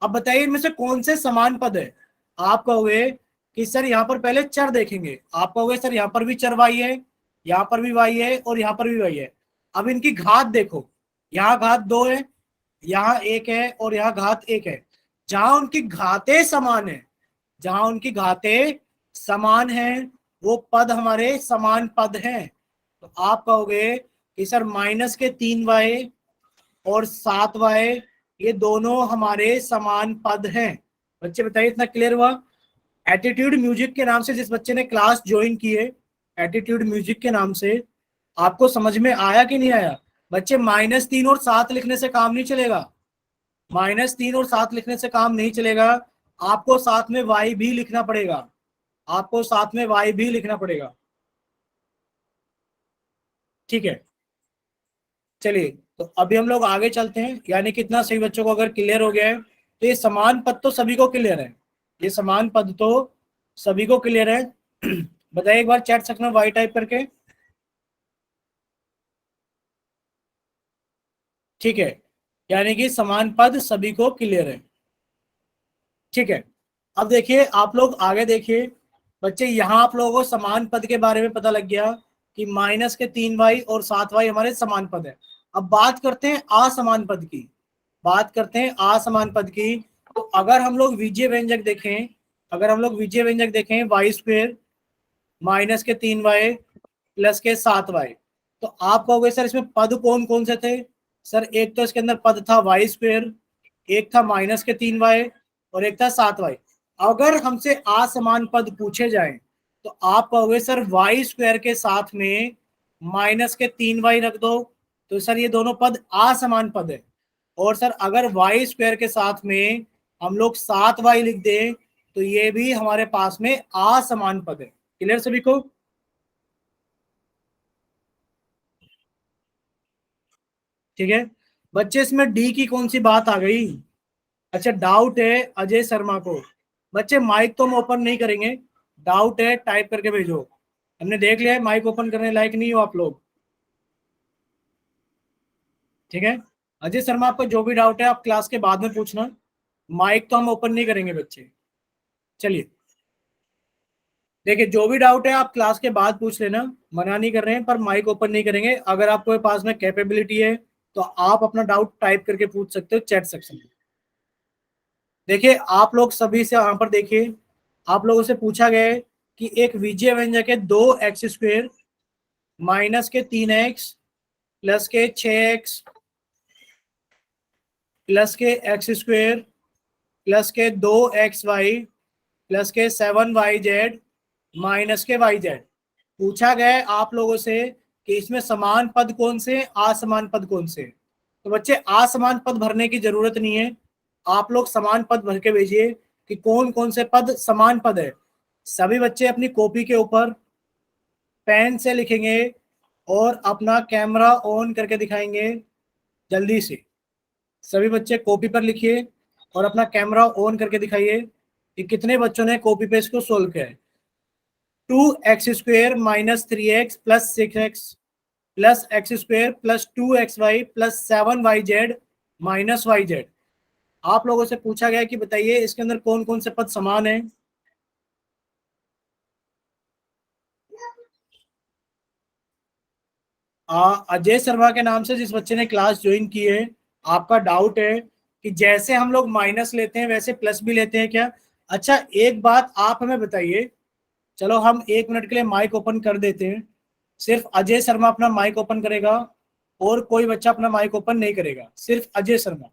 [SPEAKER 1] अब बताइए इनमें से कौन से समान पद है। आप कहोगे कि सर यहाँ पर पहले चर देखेंगे, आप कहोगे सर यहाँ पर भी चर y है, यहाँ पर भी y है और यहाँ पर भी y है। अब इनकी घात देखो, यहाँ घात 2 है, यहाँ 1 है और यहाँ घात 1 है। जहां उनकी घातें समान है, जहां उनकी घातें समान है वो पद हमारे समान पद हैं। तो आप कहोगे कि सर माइनस के 3y और 7y ये दोनों हमारे समान पद हैं। बच्चे बताइए इतना क्लियर हुआ। एटीट्यूड म्यूजिक के नाम से जिस बच्चे ने क्लास ज्वाइन की है, एटीट्यूड म्यूजिक के नाम से, आपको समझ में आया कि नहीं आया। बच्चे -3 और 7 लिखने से काम नहीं चलेगा, -3 और 7 लिखने से काम नहीं चलेगा। आपको साथ में y भी लिखना पड़ेगा, आपको साथ में y भी लिखना पड़ेगा। ठीक है, चलिए तो अभी हम लोग आगे चलते हैं। यानी कितना सही बच्चों को अगर क्लियर हो गया है तो ये समान पद तो सभी को क्लियर है, ये समान पद तो सभी को क्लियर है। बताइए एक बार चैट सेक्शन में y टाइप करके। ठीक है, यानी कि समान पद सभी को क्लियर है। ठीक है, अब देखिए आप लोग आगे देखिए बच्चे, यहाँ आप लोगों को समान पद के बारे में पता लग गया कि माइनस के 3y और 7y हमारे समान पद है। अब बात करते हैं असमान पद की, बात करते हैं असमान पद की। तो अगर हम लोग विजय व्यंजक देखें, अगर हम लोग विजय व्यंजक देखें y² माइनस के 3y प्लस के 7y, तो आप कहोगे सर इसमें पद कौन कौन से थे। सर एक तो इसके अंदर पद था y², एक था माइनस के 3y और एक था 7y। अगर हमसे असमान पद पूछे जाएं तो आप कहोगे सर y² के साथ में माइनस के 3y रख दो, तो सर ये दोनों पद असमान पद है। और सर अगर y² के साथ में हम लोग 7y लिख दें तो ये भी हमारे पास में असमान पद है। क्लियर सभी को। ठीक है बच्चे, इसमें डी की कौन सी बात आ गई। अच्छा डाउट है अजय शर्मा को। बच्चे माइक तो हम ओपन नहीं करेंगे, डाउट है टाइप करके भेजो। हमने देख लिया है माइक ओपन करने लायक नहीं हो आप लोग। ठीक है अजय शर्मा, आपको जो भी डाउट है आप क्लास के बाद में पूछना, माइक तो हम ओपन नहीं करेंगे बच्चे। चलिए देखिए जो भी डाउट है आप क्लास के बाद पूछ लेना, मना नहीं कर रहे हैं पर माइक ओपन नहीं करेंगे। अगर आपके पास में कैपेबिलिटी है तो आप अपना डाउट टाइप करके पूछ सकते हो चैट सेक्शन में। देखिए आप लोग सभी से यहाँ पर देखिए, आप लोगों से पूछा गया है कि एक विजय व्यंजक है 2x² माइनस के 3x प्लस के 6x प्लस के x² प्लस के 2xy प्लस के 7yz माइनस के yz। पूछा गया है आप लोगों से कि इसमें समान पद कौन से, असमान पद कौन से। तो बच्चे असमान पद भरने की जरूरत नहीं है, आप लोग समान पद भर के भेजिए कि कौन कौन से पद समान पद है। सभी बच्चे अपनी कॉपी के ऊपर पेन से लिखेंगे और अपना कैमरा ऑन करके दिखाएंगे जल्दी से। सभी बच्चे कॉपी पर लिखिए और अपना कैमरा ऑन करके दिखाइए कि कितने बच्चों ने कॉपी पे इसको सोल्व किया है। 2x² minus 3x plus 6x plus x² plus 2xy plus 7yz minus yz। आप लोगों से पूछा गया कि बताइए इसके अंदर कौन कौन से पद समान है। अजय शर्मा के नाम से जिस बच्चे ने क्लास ज्वाइन की है, आपका डाउट है कि जैसे हम लोग माइनस लेते हैं वैसे प्लस भी लेते हैं क्या। अच्छा एक बात आप हमें बताइए, चलो हम 1 मिनट के लिए माइक ओपन कर देते हैं, सिर्फ अजय शर्मा अपना माइक ओपन करेगा और कोई बच्चा अपना माइक ओपन नहीं करेगा, सिर्फ अजय शर्मा।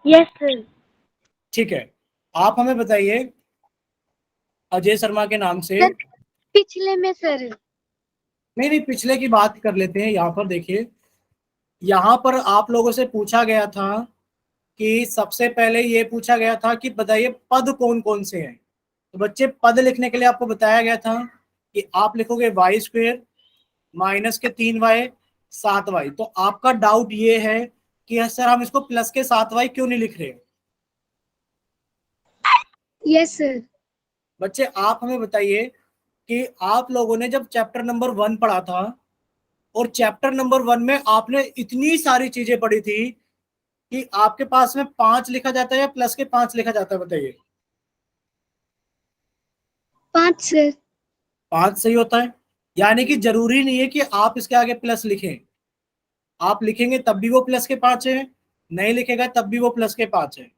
[SPEAKER 3] Yes sir.
[SPEAKER 1] ठीक है आप हमें बताइए अजय शर्मा के नाम से।
[SPEAKER 3] सर पिछले में सर।
[SPEAKER 1] नहीं पिछले की बात कर लेते हैं। यहाँ पर देखिए, यहाँ पर आप लोगों से पूछा गया था कि सबसे पहले ये पूछा गया था कि बताइए पद कौन कौन से हैं। तो बच्चे पद लिखने के लिए आपको बताया गया था कि आप लिखोगे y² माइनस के 3y 7y। तो आपका डाउट ये है कि सर हम इसको प्लस के साथ वाई क्यों नहीं लिख रहे?
[SPEAKER 5] Yes sir.
[SPEAKER 1] बच्चे आप हमें बताइए कि आप लोगों ने जब चैप्टर नंबर 1 पढ़ा था और चैप्टर नंबर 1 में आपने इतनी सारी चीजें पढ़ी थी कि आपके पास में 5 लिखा जाता है या प्लस के 5 लिखा जाता है? बताइए।
[SPEAKER 5] 5 सर।
[SPEAKER 1] 5 सही होता है। यानी कि जरूरी नहीं है कि आप इसके आगे प्लस लिखें, आप लिखेंगे तब भी वो प्लस के 5 है, नहीं लिखेगा तब भी वो प्लस के 5 है।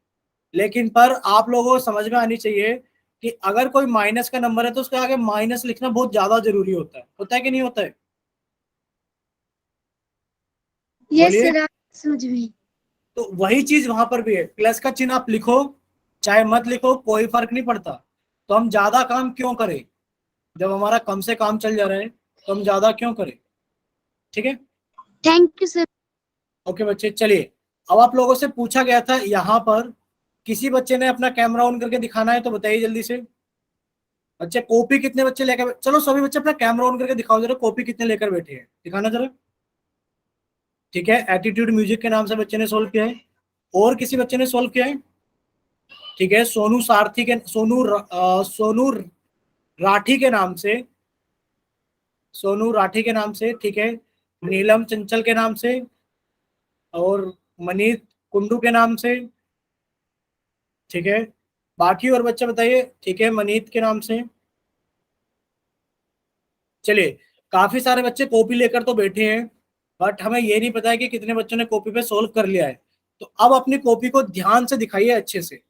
[SPEAKER 1] लेकिन पर आप लोगों को समझ में आनी चाहिए कि अगर कोई माइनस का नंबर है तो उसके आगे माइनस लिखना बहुत ज्यादा जरूरी होता है कि नहीं होता है?
[SPEAKER 5] यस
[SPEAKER 1] बोलिए।
[SPEAKER 5] सर, आप समझ में।
[SPEAKER 1] तो वही चीज वहां पर भी है, प्लस का चिन्ह आप लिखो चाहे मत लिखो कोई फर्क नहीं पड़ता। तो हम ज्यादा काम क्यों करें जब हमारा कम से काम चल जा रहा है, तो हम ज्यादा क्यों करें? ठीक है,
[SPEAKER 5] थैंक यू सर।
[SPEAKER 1] ओके बच्चे। चलिए, अब आप लोगों से पूछा गया था यहाँ पर, किसी बच्चे ने अपना कैमरा ऑन करके दिखाना है तो बताइए जल्दी से। बच्चे कॉपी कितने बच्चे लेकर, चलो सभी बच्चे अपना कैमरा ऑन करके दिखाओ जरा, कॉपी कितने लेकर बैठे हैं दिखाना जरा। ठीक है, एटीट्यूड म्यूजिक के नाम से बच्चे ने सोल्व किया है। और किसी बच्चे ने सोल्व किया है? ठीक है, सोनू सारथी के सोनू राठी के नाम से, सोनू राठी के नाम से। ठीक है, नीलम चंचल के नाम से और मनीत कुंडू के नाम से। ठीक है, बाकी और बच्चे बताइए। ठीक है, मनीत के नाम से। चलिए, काफी सारे बच्चे कॉपी लेकर तो बैठे हैं, बट हमें ये नहीं पता है कि कितने बच्चों ने कॉपी पे सोल्व कर लिया है। तो अब अपनी कॉपी को ध्यान से दिखाइए अच्छे से।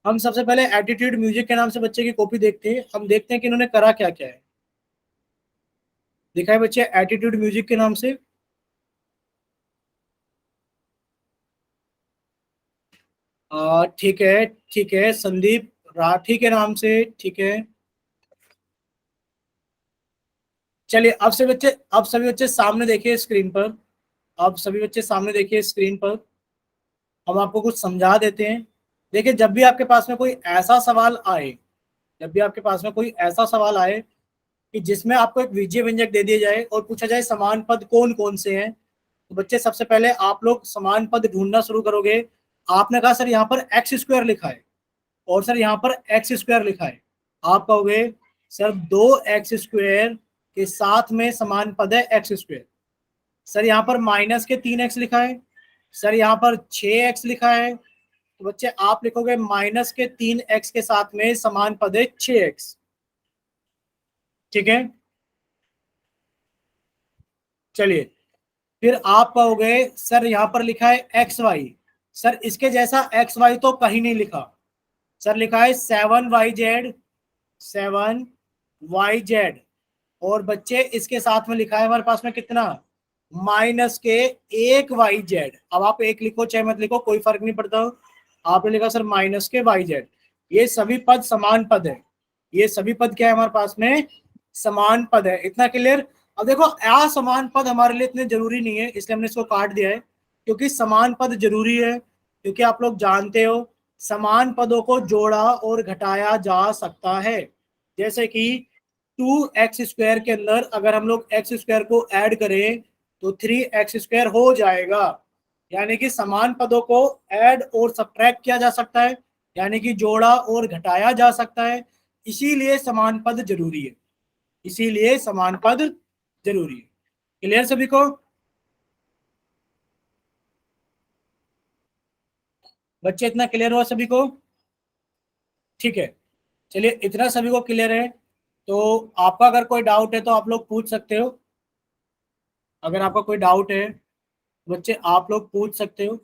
[SPEAKER 1] हम सबसे पहले एटीट्यूड म्यूजिक के नाम से बच्चे की कॉपी देखते हैं, हम देखते हैं कि इन्होंने करा क्या क्या है। दिखाए बच्चे एटीट्यूड म्यूजिक के नाम से। ठीक है, ठीक है, संदीप राठी के नाम से। ठीक है, चलिए अब सभी बच्चे सामने देखिए स्क्रीन पर। अब सभी बच्चे सामने देखिए स्क्रीन पर, हम आपको कुछ समझा देते हैं। देखिए, जब भी आपके पास में कोई ऐसा सवाल आए, जब भी आपके पास में कोई ऐसा सवाल आए कि जिसमें आपको एक विजय व्यंजक दे दिया जाए और पूछा जाए समान पद कौन कौन से हैं, तो बच्चे सबसे पहले आप लोग समान पद ढूंढना शुरू करोगे। आपने कहा सर यहाँ पर एक्स स्क्वायर लिखा है और सर यहाँ पर एक्स स्क्वायर लिखा है, आप कहोगे सर 2x² के साथ में समान पद है एक्स स्क्वायर। सर यहाँ पर माइनस के 3x लिखा है, सर यहाँ पर 6x लिखा है, तो बच्चे आप लिखोगे माइनस के 3x के साथ में समान पद है 6x। ठीक है, चलिए, फिर आप कहोगे सर यहाँ पर लिखा है xy, सर इसके जैसा xy तो कहीं नहीं लिखा, सर लिखा है 7yz, 7yz। और बच्चे इसके साथ में लिखा है हमारे पास में कितना, माइनस के 1yz। अब आप एक लिखो चाहे मत लिखो कोई फर्क नहीं पड़ता, आपने लिखा सर माइनस के yz। ये सभी पद समान पद है, ये सभी पद क्या है हमारे पास में, समान पद है। इतना क्लियर? अब देखो, असमान पद हमारे लिए इतने जरूरी नहीं है, इसलिए हमने इसको काट दिया है, क्योंकि समान पद जरूरी है, क्योंकि आप लोग जानते हो समान पदों को जोड़ा और घटाया जा सकता है। जैसे कि 2x² के अंदर अगर हम लोग x² को ऐड करें तो 3x² हो जाएगा। यानी कि समान पदों को ऐड और सब्ट्रैक्ट किया जा सकता है, यानी कि जोड़ा और घटाया जा सकता है। इसीलिए समान पद जरूरी है, इसीलिए समान पद जरूरी है। क्लियर सभी को? बच्चे इतना क्लियर हुआ सभी को? ठीक है, चलिए, इतना सभी को क्लियर है तो आपका अगर कोई डाउट है तो आप लोग पूछ सकते हो। अगर आपका कोई डाउट है बच्चे आप लोग पूछ सकते हो।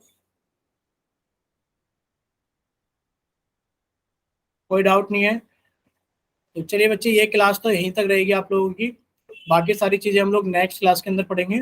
[SPEAKER 1] कोई डाउट नहीं है तो चलिए बच्चे, ये क्लास तो यहीं तक रहेगी आप लोगों की, बाकी सारी चीजें हम लोग नेक्स्ट क्लास के अंदर पढ़ेंगे।